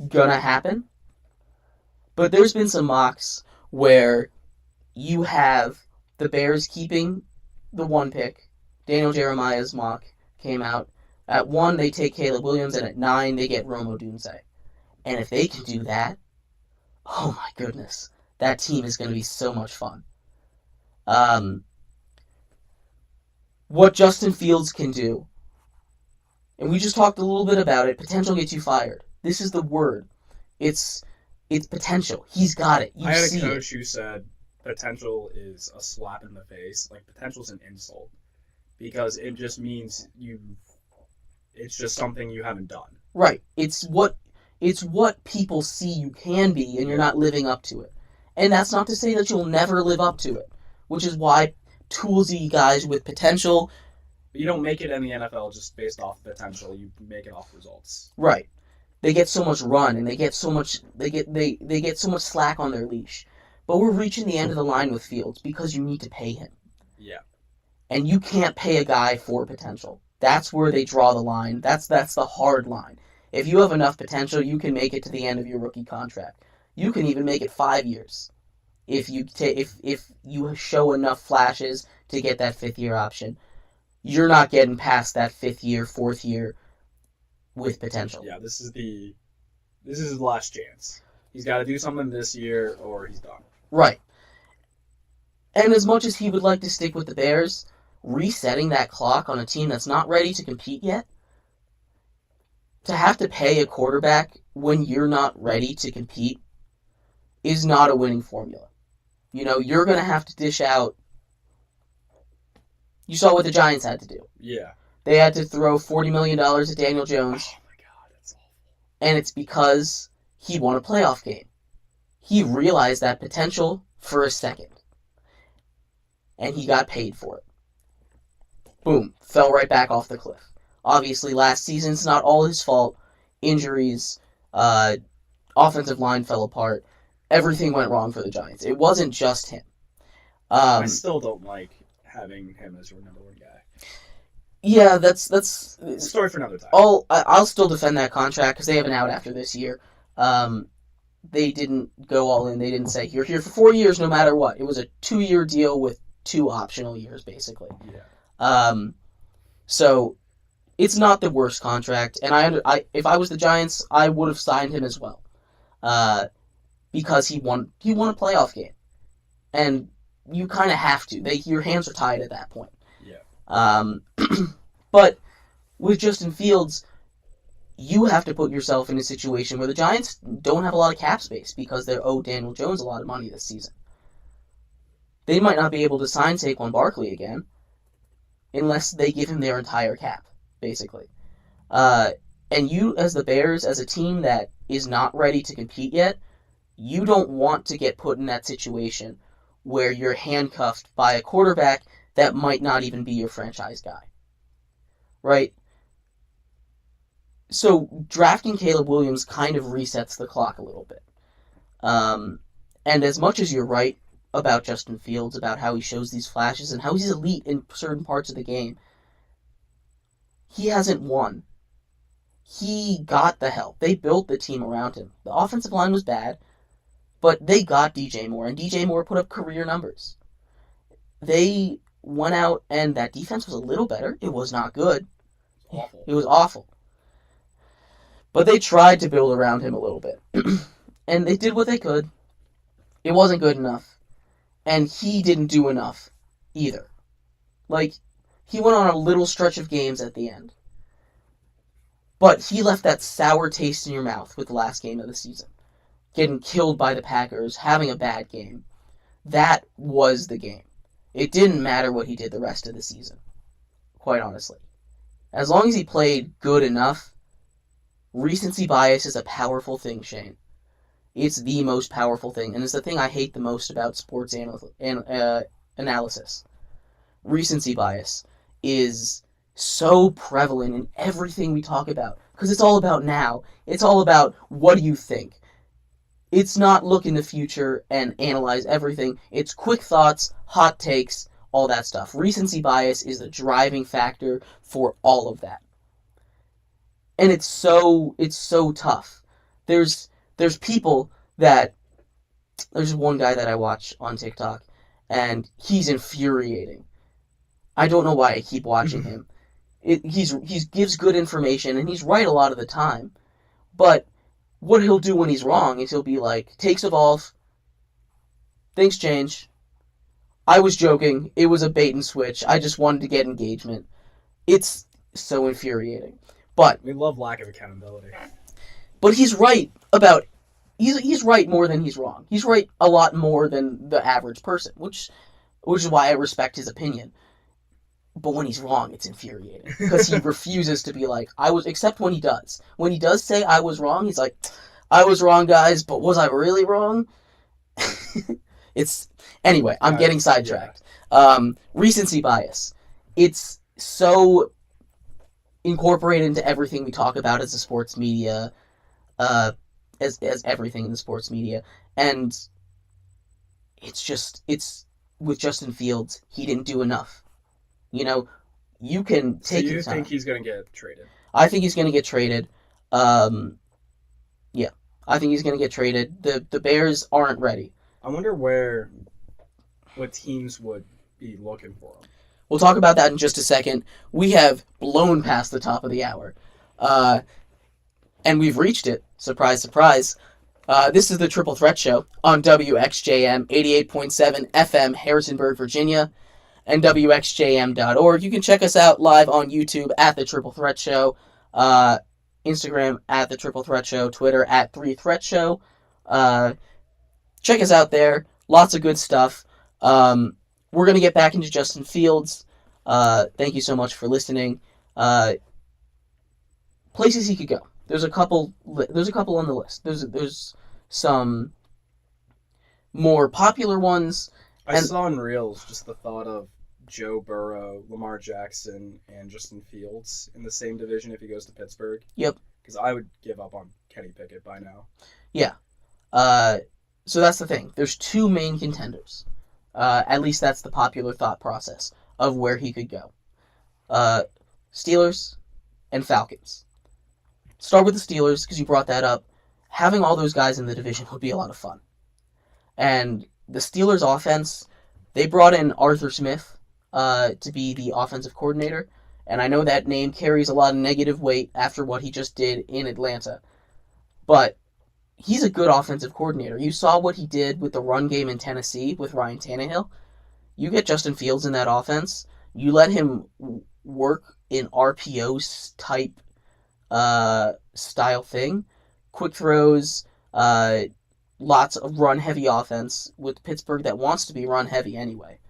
gonna happen, but there's been some mocks where you have the Bears keeping the 1 pick. Daniel Jeremiah's mock came out. At 1, they take Caleb Williams, and at 9, they get Rome Odunze. And if they can do that, oh my goodness, that team is going to be so much fun. What Justin Fields can do, and we just talked a little bit about it, potential gets you fired. This is the word. It's potential. He's got it. I had a coach who said potential is a slap in the face. Like, potential is an insult. Because it just means it's just something you haven't done. Right. It's what people see you can be, and you're not living up to it. And that's not to say that you'll never live up to it, which is why toolsy guys with potential. You don't make it in the NFL just based off potential. You make it off results. Right. They get so much run, and they get so much slack on their leash. But we're reaching the end of the line with Fields because you need to pay him. Yeah. And you can't pay a guy for potential. That's where they draw the line. That's the hard line. If you have enough potential, you can make it to the end of your rookie contract. You can even make it 5 years if you show enough flashes to get that 5th-year option. You're not getting past that 5th year, 4th year with potential. Yeah, this is his last chance. He's got to do something this year or he's done. Right. And as much as he would like to stick with the Bears, resetting that clock on a team that's not ready to compete yet, to have to pay a quarterback when you're not ready to compete is not a winning formula. You're going to have to dish out. You saw what the Giants had to do. Yeah. They had to throw $40 million at Daniel Jones. Oh my God, that's awful. And it's because he won a playoff game. He realized that potential for a second. And he got paid for it. Boom. Fell right back off the cliff. Obviously, last season, it's not all his fault. Injuries, offensive line fell apart. Everything went wrong for the Giants. It wasn't just him. I still don't like having him as your number 1 guy. Yeah, that's a story for another time. I'll still defend that contract because they have an out after this year. They didn't go all in. They didn't say, you're here for 4 years no matter what. It was a 2-year deal with 2 optional years, basically. Yeah. So it's not the worst contract, and if I was the Giants, I would have signed him as well, because he won a playoff game, and you kind of have to. Your hands are tied at that point. Yeah. But with Justin Fields, you have to put yourself in a situation where the Giants don't have a lot of cap space because they owe Daniel Jones a lot of money this season. They might not be able to sign Saquon Barkley again unless they give him their entire cap, basically. And you, as the Bears, as a team that is not ready to compete yet, you don't want to get put in that situation where you're handcuffed by a quarterback that might not even be your franchise guy. Right? So drafting Caleb Williams kind of resets the clock a little bit. And as much as you're right about Justin Fields, about how he shows these flashes and how he's elite in certain parts of the game, he hasn't won. He got the help. They built the team around him. The offensive line was bad, but they got DJ Moore, and DJ Moore put up career numbers. They went out, and that defense was a little better. It was not good. Awful. It was awful. But they tried to build around him a little bit. And they did what they could. It wasn't good enough. And he didn't do enough either. Like, he went on a little stretch of games at the end. But he left that sour taste in your mouth with the last game of the season. Getting killed by the Packers, having a bad game. That was the game. It didn't matter what he did the rest of the season. Quite honestly. As long as he played good enough, recency bias is a powerful thing, Shane. It's the most powerful thing, and it's the thing I hate the most about sports analysis. Recency bias is so prevalent in everything we talk about, because it's all about now. It's all about what do you think. It's not look in the future and analyze everything. It's quick thoughts, hot takes, all that stuff. Recency bias is the driving factor for all of that. And it's so tough. There's people that there's one guy that I watch on TikTok, and he's infuriating. I don't know why I keep watching him. He gives good information, and he's right a lot of the time. But what he'll do when he's wrong is he'll be like, takes evolve, things change, I was joking, it was a bait and switch, I just wanted to get engagement. It's so infuriating. But we love lack of accountability. But he's right about he's right more than he's wrong. He's right a lot more than the average person, which is why I respect his opinion. But when he's wrong, it's infuriating because he refuses to be like I was. Except when he does. When he does say I was wrong, he's like, I was wrong, guys. But was I really wrong? It's anyway. I'm getting sidetracked. Yeah. Recency bias. It's so incorporated into everything we talk about as a sports media, as everything in the sports media, and it's with Justin Fields. He didn't do enough. You know, you can take. So you think he's going to get traded? I think he's going to get traded. Yeah, I think he's going to get traded. The Bears aren't ready. I wonder what teams would be looking for him. We'll talk about that in just a second. We have blown past the top of the hour, and we've reached it. Surprise, surprise. This is the Triple Threat Show on WXJM 88.7 FM, Harrisonburg, Virginia, and WXJM.org. You can check us out live on YouTube at The Triple Threat Show, Instagram at The Triple Threat Show, Twitter at 3Threat Show. Check us out there. Lots of good stuff. We're going to get back into Justin Fields. Thank you so much for listening. Places he could go. There's a couple on the list. There's some more popular ones. I saw in Reels just the thought of Joe Burrow, Lamar Jackson, and Justin Fields in the same division if he goes to Pittsburgh. Yep. Because I would give up on Kenny Pickett by now. Yeah. So that's the thing. There's two main contenders. At least that's the popular thought process of where he could go. Steelers and Falcons. Start with the Steelers because you brought that up. Having all those guys in the division would be a lot of fun. And the Steelers offense, they brought in Arthur Smith to be the offensive coordinator. And I know that name carries a lot of negative weight after what he just did in Atlanta. But he's a good offensive coordinator. You saw what he did with the run game in Tennessee with Ryan Tannehill. You get Justin Fields in that offense. You let him work in RPO type style thing. Quick throws, lots of run-heavy offense with Pittsburgh that wants to be run-heavy anyway.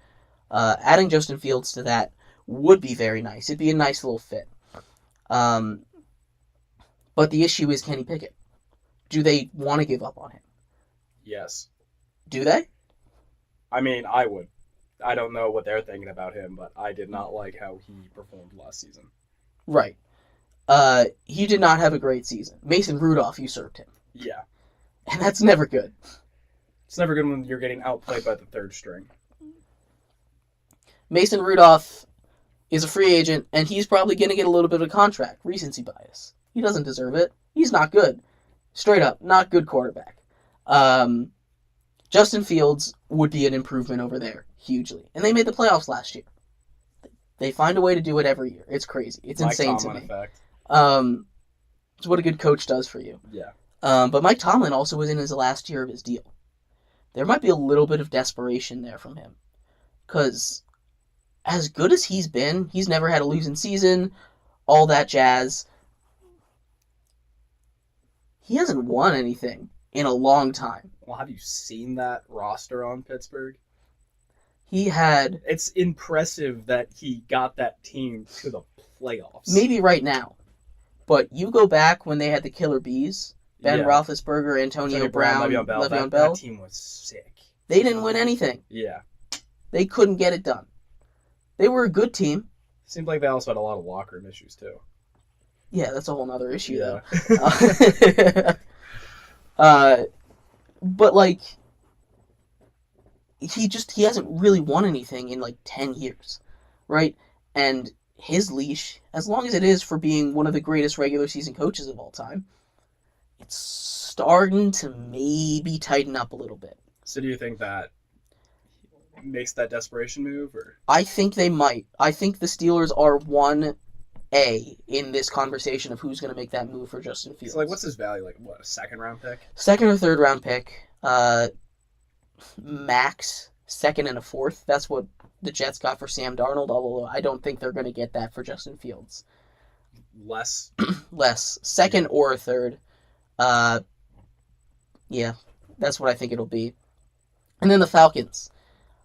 Adding Justin Fields to that would be very nice. It'd be a nice little fit. But the issue is Kenny Pickett. Do they want to give up on him? Yes. Do they? I mean, I would. I don't know what they're thinking about him, but I did not like how he performed last season. Right. He did not have a great season. Mason Rudolph usurped him. Yeah. And that's never good. It's never good when you're getting outplayed by the third string. Mason Rudolph is a free agent, and he's probably going to get a little bit of a contract. Recency bias. He doesn't deserve it. He's not good. Straight up, not good quarterback. Justin Fields would be an improvement over there, hugely. And they made the playoffs last year. They find a way to do it every year. It's crazy. It's Mike insane Tomlin to me. Effect. It's what a good coach does for you. Yeah. But Mike Tomlin also was in his last year of his deal. There might be a little bit of desperation there from him. Because as good as he's been, he's never had a losing season, all that jazz. He hasn't won anything in a long time. Well, have you seen that roster on Pittsburgh? It's impressive that he got that team to the playoffs. Maybe right now. But you go back when they had the Killer Bees, Ben Yeah. Roethlisberger, Antonio Brown, Le'Veon Bell. That team was sick. They didn't win anything. Yeah. They couldn't get it done. They were a good team. Seemed like they also had a lot of locker room issues, too. Yeah, that's a whole other issue, Yeah. though. But, like, he hasn't really won anything in, like, 10 years, right? And his leash, as long as it is for being one of the greatest regular season coaches of all time, it's starting to maybe tighten up a little bit. So do you think that makes that desperation move, or? I think they might. I think the Steelers are 1A in this conversation of who's going to make that move for Justin Fields. So, like, what's his value? Like, what, a second-round pick? Second or third round pick. Max, second and a fourth. That's what the Jets got for Sam Darnold, although I don't think they're going to get that for Justin Fields. Less? Less. Second or a third. Yeah, that's what I think it'll be. And then the Falcons.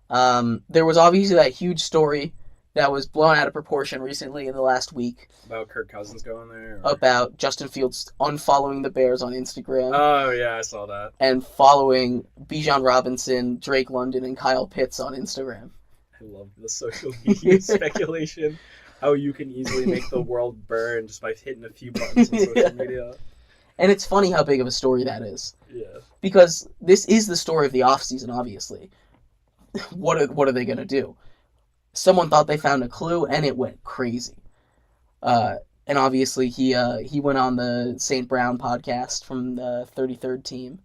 There was obviously that huge story that was blown out of proportion recently in the last week. About Kirk Cousins going there? Or? About Justin Fields unfollowing the Bears on Instagram. Oh, yeah, I saw that. And following Bijan Robinson, Drake London, and Kyle Pitts on Instagram. I love the social media speculation. How you can easily make the world burn just by hitting a few buttons on social media. And it's funny how big of a story that is. Yeah. Because this is the story of the offseason, obviously. What are they going to do? Someone thought they found a clue, and it went crazy. And obviously, he went on the St. Brown podcast from the 33rd team,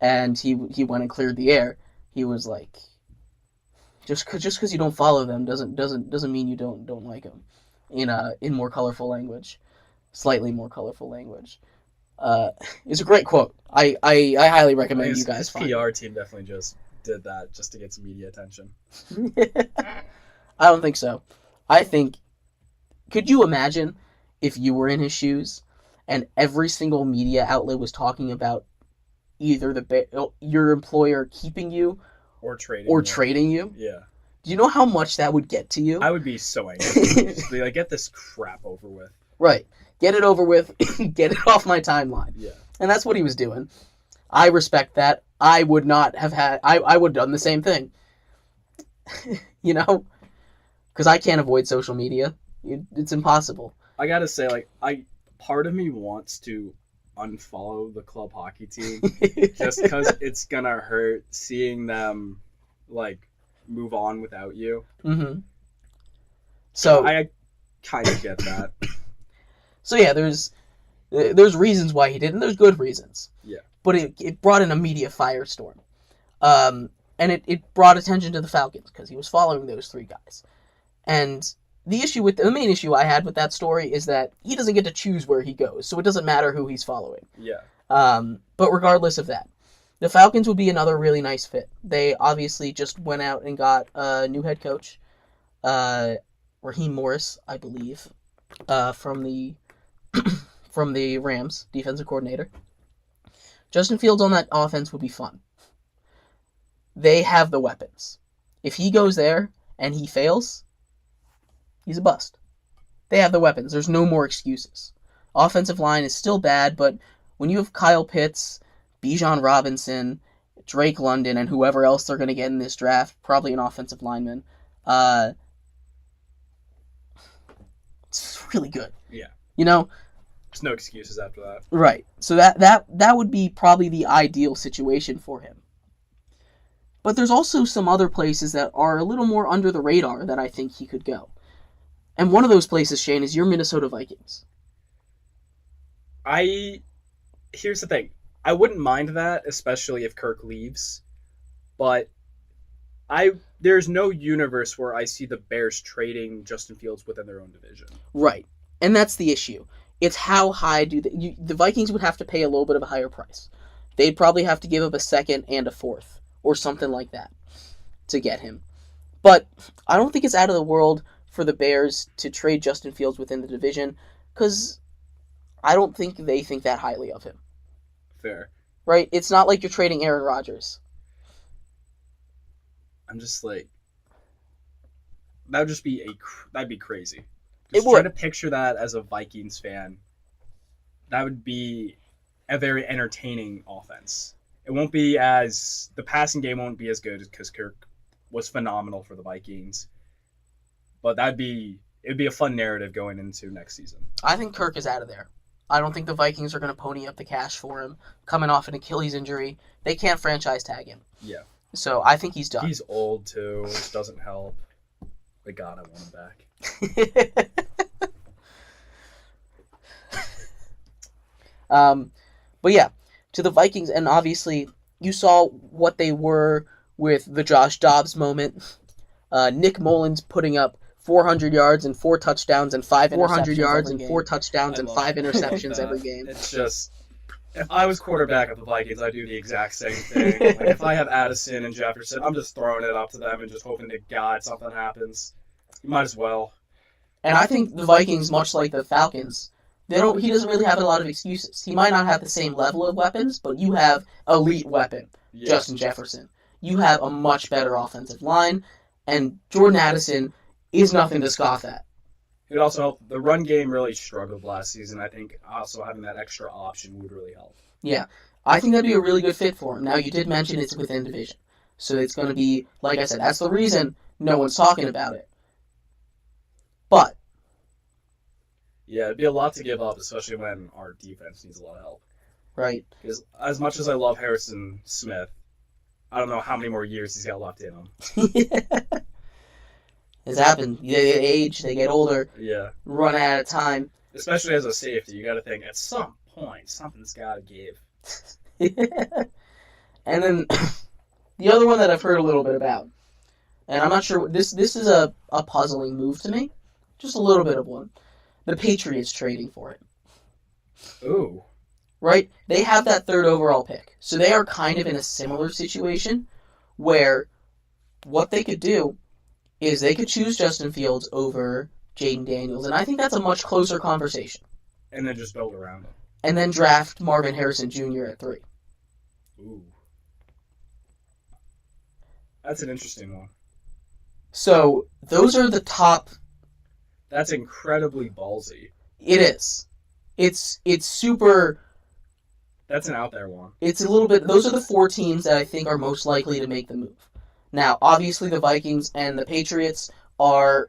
and he went and cleared the air. He was like, just because you don't follow them doesn't mean you don't like them. In more colorful language, slightly more colorful language. It's a great quote. I highly recommend you guys find PR it. team definitely just did that just to get some media attention. I don't think so. I think, could you imagine if you were in his shoes and every single media outlet was talking about either your employer keeping you or trading you? Yeah. Do you know how much that would get to you? I would be so angry. Just be like, get this crap over with. Right. Get it over with. Get it off my timeline. Yeah. And that's what he was doing. I respect that. I would not have had... I would have done the same thing. You know? Because I can't avoid social media. It's impossible. I gotta say, like, part of me wants to unfollow the club hockey team just because it's gonna hurt seeing them, like, move on without you. Mm-hmm. So I kind of get that. So yeah, there's reasons why he didn't. There's good reasons. Yeah. But it brought in a media firestorm. And it brought attention to the Falcons because he was following those three guys. And the main issue I had with that story is that he doesn't get to choose where he goes, so it doesn't matter who he's following. Yeah. But regardless of that, the Falcons would be another really nice fit. They obviously just went out and got a new head coach, Raheem Morris, I believe, from the Rams, defensive coordinator. Justin Fields on that offense would be fun. They have the weapons. If he goes there and he fails, he's a bust. They have the weapons. There's no more excuses. Offensive line is still bad, but when you have Kyle Pitts, Bijan Robinson, Drake London, and whoever else they're going to get in this draft, probably an offensive lineman, it's really good. Yeah. You know? There's no excuses after that. Right. So that would be probably the ideal situation for him. But there's also some other places that are a little more under the radar that I think he could go. And one of those places, Shane, is your Minnesota Vikings. Here's the thing. I wouldn't mind that, especially if Kirk leaves. But there's no universe where I see the Bears trading Justin Fields within their own division. Right. And that's the issue. It's how high the Vikings would have to pay a little bit of a higher price. They'd probably have to give up a second and a fourth or something like that to get him. But I don't think it's out of the world for the Bears to trade Justin Fields within the division because I don't think they think that highly of him. Fair. Right? It's not like you're trading Aaron Rodgers. I'm just like, that'd be crazy. It Just would. try to picture that as a Vikings fan. That would be a very entertaining offense. The passing game won't be as good because Kirk was phenomenal for the Vikings. But it'd be a fun narrative going into next season. I think Kirk is out of there. I don't think the Vikings are going to pony up the cash for him. Coming off an Achilles injury, they can't franchise tag him. Yeah. So I think he's done. He's old, too, which doesn't help. But God, I want him back. But yeah, to the Vikings, and obviously you saw what they were with the Josh Dobbs moment. Nick Mullins putting up 400 yards and 4 touchdowns and 5 interceptions every game. It's just, if I was quarterback of the Vikings, I'd do the exact same thing. Like, if I have Addison and Jefferson, I'm just throwing it up to them and just hoping to God something happens. You might as well. And I think the Vikings, much like the Falcons, he doesn't really have a lot of excuses. He might not have the same level of weapons, but you have elite weapon, Justin Jefferson. You have a much better offensive line, and Jordan Addison is nothing to scoff at. It also helped. The run game really struggled last season. I think also having that extra option would really help. Yeah, I think that'd be a really good fit for him. Now, you did mention it's within division, so it's going to be, like I said, that's the reason no one's talking about it. But yeah, it'd be a lot to give up, especially when our defense needs a lot of help. Right. Because as much as I love Harrison Smith, I don't know how many more years he's got left in him. It's happened. They age, they get older, Yeah. run out of time. Especially as a safety, you got to think at some point something's got to give. And then the other one that I've heard a little bit about, and I'm not sure, this is a puzzling move to me, just a little bit of one. The Patriots trading for it. Ooh. Right? They have that 3rd overall pick. So they are kind of in a similar situation where what they could do is they could choose Justin Fields over Jaden Daniels, and I think that's a much closer conversation. And then just build around him. And then draft Marvin Harrison Jr. at 3. Ooh. That's an interesting one. So those are the top. That's incredibly ballsy. It is. It's super. That's an out there one. It's a little bit. Those are the 4 teams that I think are most likely to make the move. Now, obviously, the Vikings and the Patriots are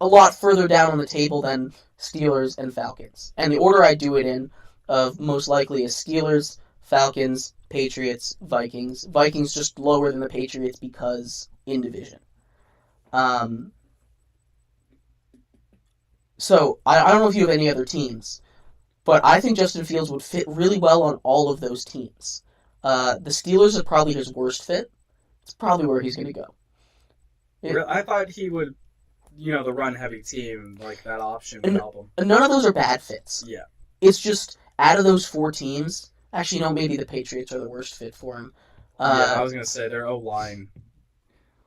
a lot further down on the table than Steelers and Falcons. And the order I do it in of most likely is Steelers, Falcons, Patriots, Vikings. Vikings just lower than the Patriots because in division. So, I don't know if you have any other teams, but I think Justin Fields would fit really well on all of those teams. The Steelers are probably his worst fit. It's probably where he's going to go. I thought he would, the run-heavy team, like that option would help him. And none of those are bad fits. Yeah. It's just, out of those 4 teams, actually, no, maybe the Patriots are the worst fit for him. I was going to say, their O-line.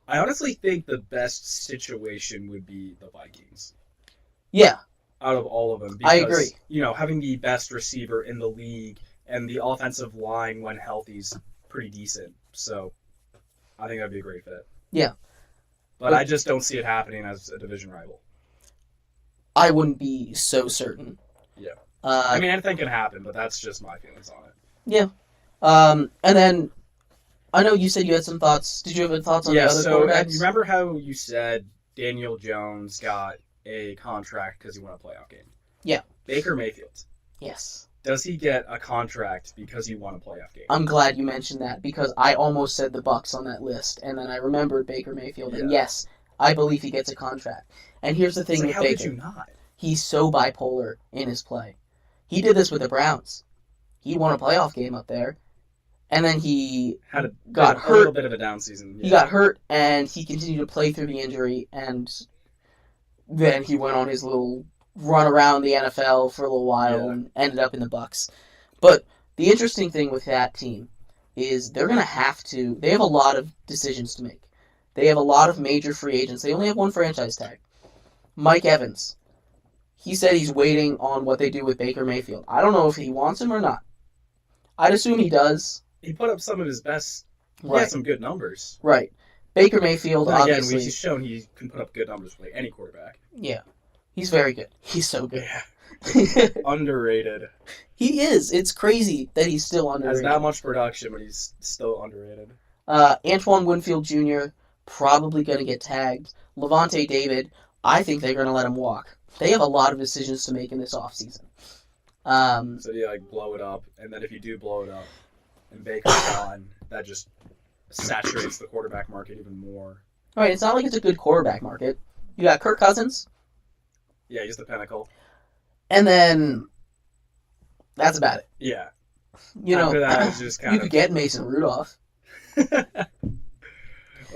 I honestly think the best situation would be the Vikings. Yeah. Out of all of them. Because, I agree. Having the best receiver in the league and the offensive line when healthy is pretty decent. So, I think that'd be a great fit. Yeah. But I just don't see it happening as a division rival. I wouldn't be so certain. Yeah. Anything can happen, but that's just my feelings on it. Yeah. And then, I know you said you had some thoughts. Did you have any thoughts on the other quarterbacks? You remember how you said Daniel Jones got a contract because he won a playoff game? Yeah. Baker Mayfield. Yes. Does he get a contract because he won a playoff game? I'm glad you mentioned that because I almost said the Bucs on that list, and then I remembered Baker Mayfield, and yes, I believe he gets a contract. And here's the thing with how Baker. could you not? He's so bipolar in his play. He did this with the Browns. He won a playoff game up there, and then he got hurt. A little bit of a down season. Yeah. He got hurt, and he continued to play through the injury, and then he went on his little run around the NFL for a little while and ended up in the Bucs. But the interesting thing with that team is they're going to have to... They have a lot of decisions to make. They have a lot of major free agents. They only have 1 franchise tag. Mike Evans. He said he's waiting on what they do with Baker Mayfield. I don't know if he wants him or not. I'd assume he does. He put up some of his best... He had some good numbers. Right. Baker Mayfield, but again, obviously... he's shown he can put up good numbers for any quarterback. Yeah. He's very good. He's so good. Yeah. Underrated. He is. It's crazy that he's still underrated. Has that much production, but he's still underrated. Antoine Winfield Jr. probably going to get tagged. Levante David, I think they're going to let him walk. They have a lot of decisions to make in this offseason. So you like blow it up, and then if you do blow it up, and Baker's gone, that just saturates the quarterback market even more. All right, it's not like it's a good quarterback market. You got Kirk Cousins, Yeah, he's the pinnacle. and then that's about it. Yeah. You know, After that, it's just kind you could get Mason Rudolph.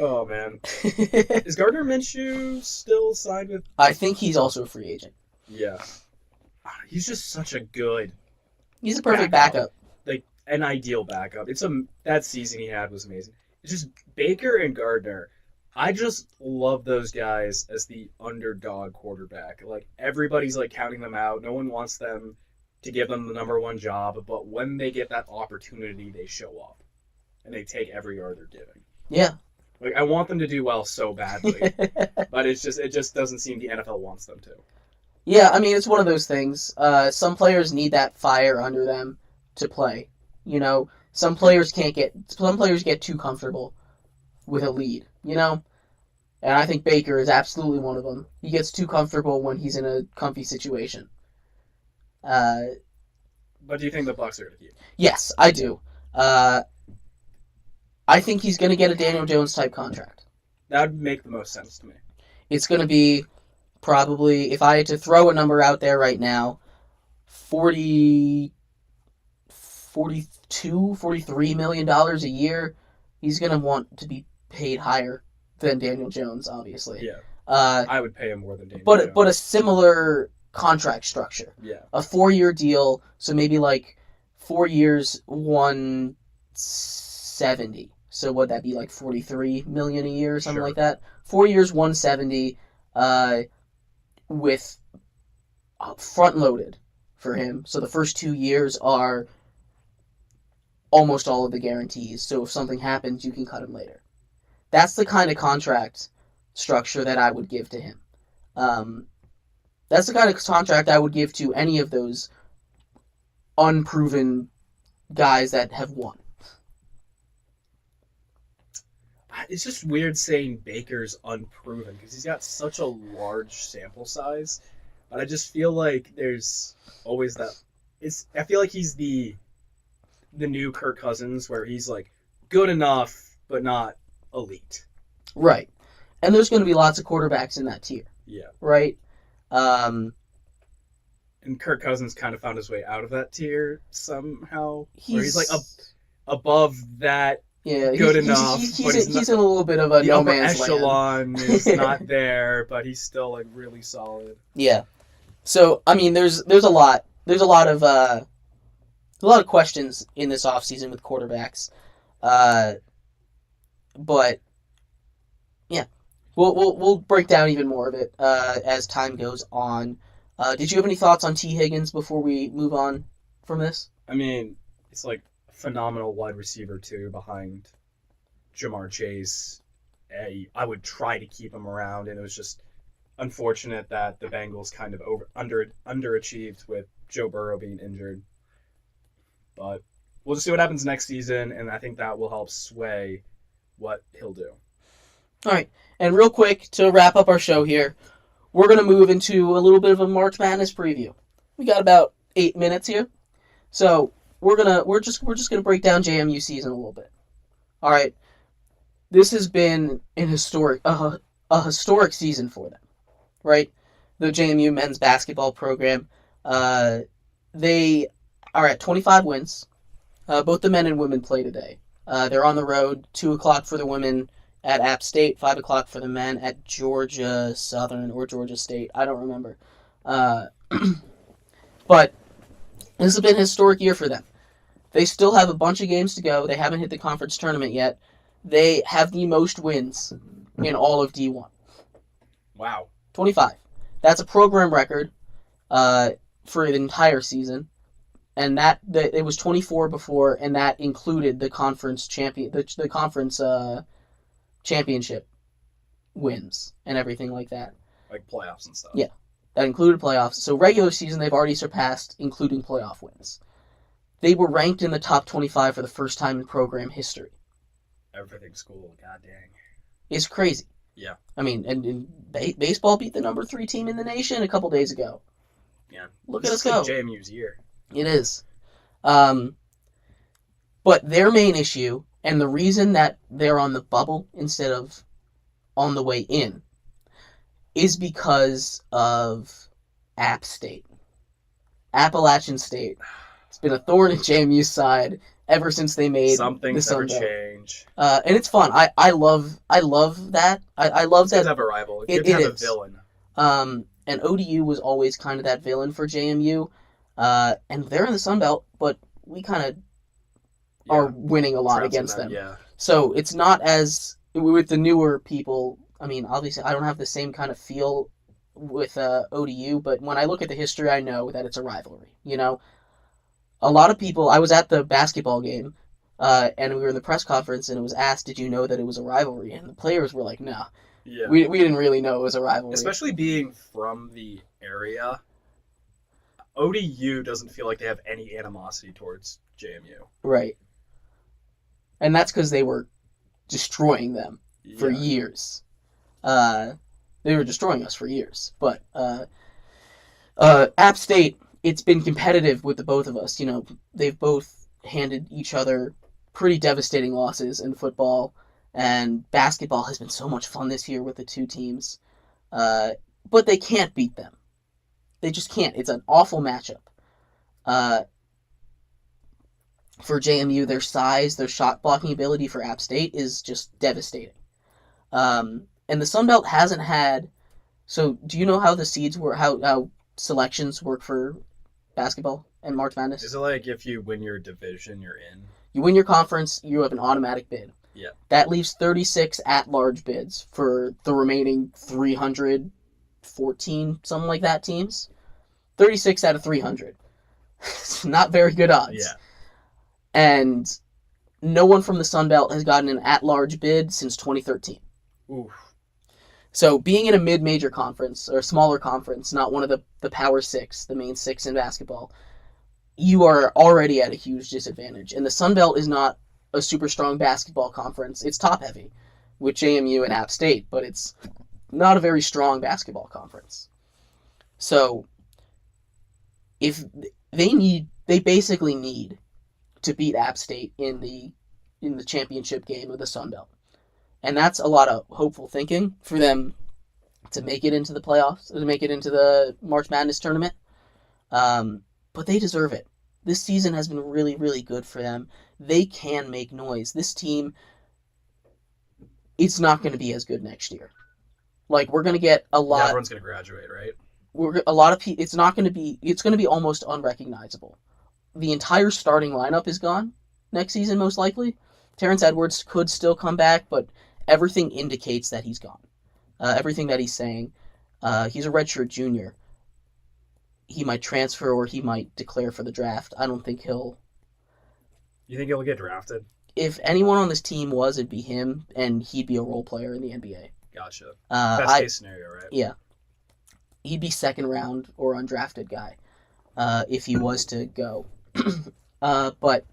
Oh man, is Gardner Minshew still signed with? I think he's also a free agent. Yeah, he's just such a good. He's a perfect backup. Like an ideal backup. That season he had was amazing. It's just Baker and Gardner. I just love those guys as the underdog quarterback. Like everybody's like counting them out. No one wants them to give them the number one job, but when they get that opportunity, they show up and they take every yard they're giving. Yeah. Like I want them to do well so badly, but it just doesn't seem the NFL wants them to. Yeah, I mean it's one of those things. Some players need that fire under them to play. You know, some players get too comfortable with a lead. You know, and I think Baker is absolutely one of them. He gets too comfortable when he's in a comfy situation. But do you think the Bucs are going to keep him? Yes, I do. I think he's going to get a Daniel Jones type contract. That would make the most sense to me. It's going to be probably, if I had to throw a number out there right now, $42, $43 million a year. He's going to want to be paid higher than Daniel Jones, obviously. Yeah. I would pay him more than Daniel Jones. But a similar contract structure. Yeah. A 4-year deal, so maybe like 4 years, 170. So would that be like $43 million a year or something like that? 4 years, 170, with front loaded for him. So the first 2 years are almost all of the guarantees. So if something happens, you can cut him later. That's the kind of contract structure that I would give to him. That's the kind of contract I would give to any of those unproven guys that have won. It's just weird saying Baker's unproven because he's got such a large sample size. But I just feel like there's always that. I feel like he's the new Kirk Cousins where he's like good enough but not elite. Right. And there's going to be lots of quarterbacks in that tier. Yeah. Right? And Kirk Cousins kind of found his way out of that tier somehow. Where he's like above that. Yeah, good enough. He's in a little bit of a no man's land. The echelon is not there, but he's still like really solid. Yeah. So I mean, there's a lot of questions in this offseason with quarterbacks, but yeah, we'll break down even more of it as time goes on. Did you have any thoughts on T. Higgins before we move on from this? I mean, it's like phenomenal wide receiver too behind Jamar Chase. I would try to keep him around, and it was just unfortunate that the Bengals kind of underachieved with Joe Burrow being injured. But we'll just see what happens next season, and I think that will help sway what he'll do. All right, and real quick to wrap up our show here, we're gonna move into a little bit of a March Madness preview. We got about 8 minutes here, so we're just gonna break down JMU season a little bit. All right, this has been a historic season for them, right? The JMU men's basketball program, they are at 25 wins. Both the men and women play today. They're on the road. 2:00 for the women at App State, 5:00 for the men at Georgia Southern or Georgia State. I don't remember, but this has been a historic year for them. They still have a bunch of games to go. They haven't hit the conference tournament yet. They have the most wins in all of D1. Wow. 25. That's a program record for the entire season. And that it was 24 before, and that included the conference championship wins and everything like that. Like playoffs and stuff. Yeah. That included playoffs. So regular season they've already surpassed, including playoff wins. They were ranked in the top 25 for the first time in program history. Everything's cool. God dang. It's crazy. Yeah. I mean, and baseball beat the number 3 team in the nation a couple days ago. Yeah. Look at us go. JMU's year. It is. Um, but their main issue, and the reason that they're on the bubble instead of on the way in, is because of App State. Appalachian State. It's been a thorn in JMU's side ever since they made Some the things never Sun Belt. change. And it's fun. I love that. I love It's good that. to have a rival. It's It- good to it have a is. villain. And ODU was always kind of that villain for JMU. And they're in the Sun Belt, but we kind of are winning a lot Trouncing against them. Yeah. So it's not as with the newer people. I mean, obviously, I don't have the same kind of feel with ODU, but when I look at the history, I know that it's a rivalry. You know, a lot of people. I was at the basketball game, and we were in the press conference, and it was asked, "Did you know that it was a rivalry?" And the players were like, "No, Yeah. we didn't really know it was a rivalry." Especially being from the area, ODU doesn't feel like they have any animosity towards JMU. Right. And that's because they were destroying them for Yeah. years. They were destroying us for years. But App State, it's been competitive with the both of us. You know, they've both handed each other pretty devastating losses in football, and basketball has been so much fun this year with the two teams. But they can't beat them. They just can't. It's an awful matchup. For JMU, their size, their shot blocking ability for App State is just devastating. And the Sun Belt hasn't had. So, do you know how the seeds work? How selections work for basketball and March Madness? Is it like if you win your division, you're in? You win your conference, you have an automatic bid. Yeah. That leaves 36 at-large bids for the remaining 314, something like that, teams. 36 out of 300. It's not very good odds. Yeah. And no one from the Sun Belt has gotten an at-large bid since 2013. Oof. So being in a mid-major conference, or a smaller conference, not one of the Power Six, the main six in basketball, you are already at a huge disadvantage. And the Sun Belt is not a super strong basketball conference. It's top-heavy with JMU and App State, but it's not a very strong basketball conference. So if they basically need to beat App State in the championship game of the Sun Belt. And that's a lot of hopeful thinking for them to make it into the playoffs, to make it into the March Madness tournament. But they deserve it. This season has been really, really good for them. They can make noise. This team, it's not going to be as good next year. Like, we're going to get a lot. Yeah, everyone's going to graduate, right? A lot of people. It's not going to be. It's going to be almost unrecognizable. The entire starting lineup is gone next season, most likely. Terrence Edwards could still come back, but everything indicates that he's gone. Everything that he's saying. He's a redshirt junior. He might transfer or he might declare for the draft. I don't think he'll... You think he'll get drafted? If anyone on this team was, it'd be him, and he'd be a role player in the NBA. Gotcha. Best case scenario, right? Yeah. He'd be second round or undrafted guy if he was to go. But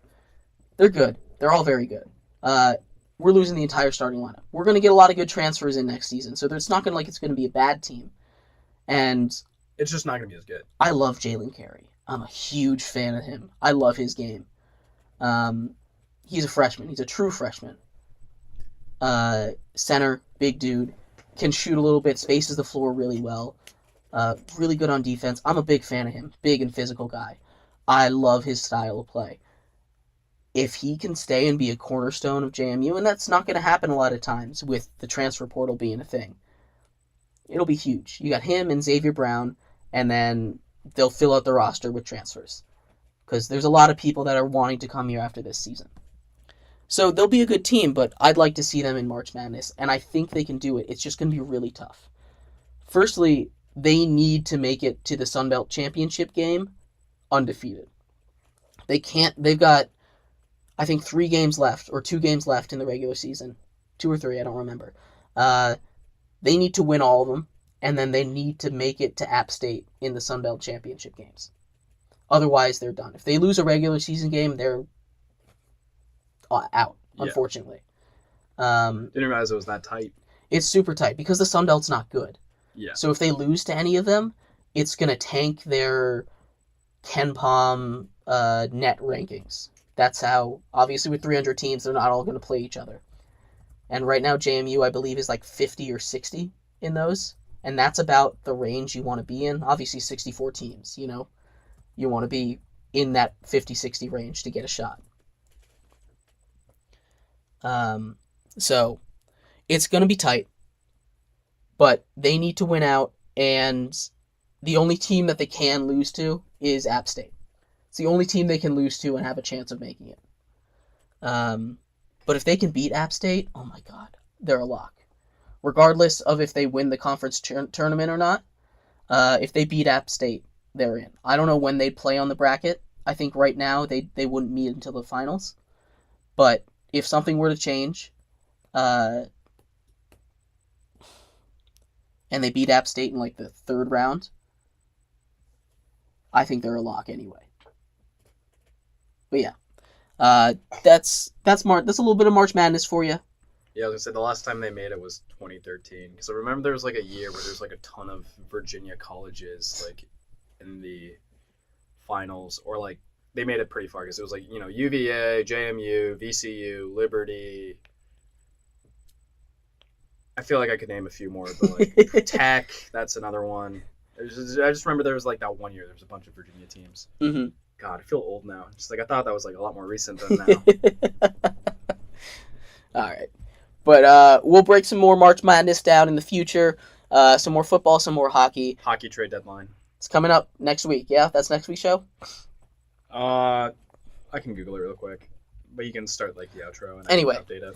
they're good. They're all very good. We're losing the entire starting lineup. We're going to get a lot of good transfers in next season, so it's not going to like it's going to be a bad team. And it's just not going to be as good. I love Jalen Carey. I'm a huge fan of him. I love his game. He's a freshman. He's a true freshman. Center, big dude, can shoot a little bit, spaces the floor really well. Really good on defense. I'm a big fan of him. Big and physical guy. I love his style of play. If he can stay and be a cornerstone of JMU, and that's not going to happen a lot of times with the transfer portal being a thing, it'll be huge. You got him and Xavier Brown, and then they'll fill out the roster with transfers. Because there's a lot of people that are wanting to come here after this season. So they'll be a good team, but I'd like to see them in March Madness, and I think they can do it. It's just going to be really tough. Firstly, they need to make it to the Sun Belt Championship game undefeated. They can't. They've got, I think, 3 games left, or 2 games left in the regular season. 2 or 3, I don't remember. They need to win all of them, and then they need to make it to App State in the Sun Belt Championship games. Otherwise, they're done. If they lose a regular season game, they're out, unfortunately. Didn't realize it was that tight. It's super tight, because the Sun Belt's not good. Yeah. So if they lose to any of them, it's going to tank their KenPom net rankings. That's how, obviously with 300 teams, they're not all going to play each other. And right now, JMU, I believe, is like 50 or 60 in those. And that's about the range you want to be in. Obviously, 64 teams, you know. You want to be in that 50-60 range to get a shot. So, it's going to be tight. But they need to win out, and the only team that they can lose to is App State. It's the only team they can lose to and have a chance of making it. But if they can beat App State, oh my God, they're a lock. Regardless of if they win the conference tournament or not, if they beat App State, they're in. I don't know when they'd play on the bracket. I think right now they wouldn't meet until the finals. But if something were to change, and they beat App State in like the third round, I think they're a lock anyway. But yeah, that's a little bit of March Madness for you. Yeah, I was gonna say the last time they made it was 2013. Because I remember there was like a year where there's like a ton of Virginia colleges like in the finals, or like they made it pretty far because it was like, you know, UVA, JMU, VCU, Liberty. I feel like I could name a few more, but like Tech, that's another one. I just remember there was like that one year there was a bunch of Virginia teams. Mm-hmm. God, I feel old now. Just like I thought that was like a lot more recent than now. All right. But we'll break some more March Madness down in the future. Some more football, some more hockey. Hockey trade deadline. It's coming up next week. Yeah, that's next week's show? I can Google it real quick. But you can start like the outro and anyway, update it.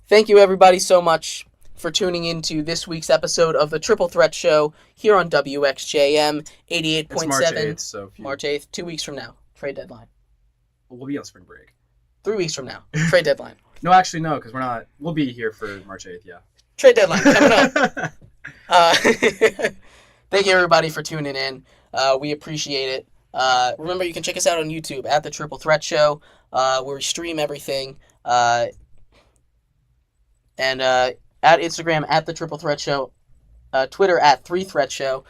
Thank you everybody so much for tuning into this week's episode of the Triple Threat Show here on WXJM 88.7. It's March 8th, so March 8th, 2 weeks from now. Trade deadline. We'll be on spring break. 3 weeks from now. Trade deadline. No, actually, no, because we're not. We'll be here for March 8th, yeah. Trade deadline coming up. Thank you, everybody, for tuning in. We appreciate it. Remember, you can check us out on YouTube at The Triple Threat Show, where we stream everything. And at Instagram at The Triple Threat Show. Twitter at 3 Threat Show.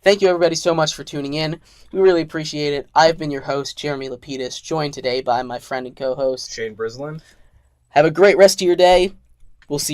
Thank you, everybody, so much for tuning in. We really appreciate it. I've been your host, Jeremy Lapidus, joined today by my friend and co-host, Shane Brisland. Have a great rest of your day. We'll see you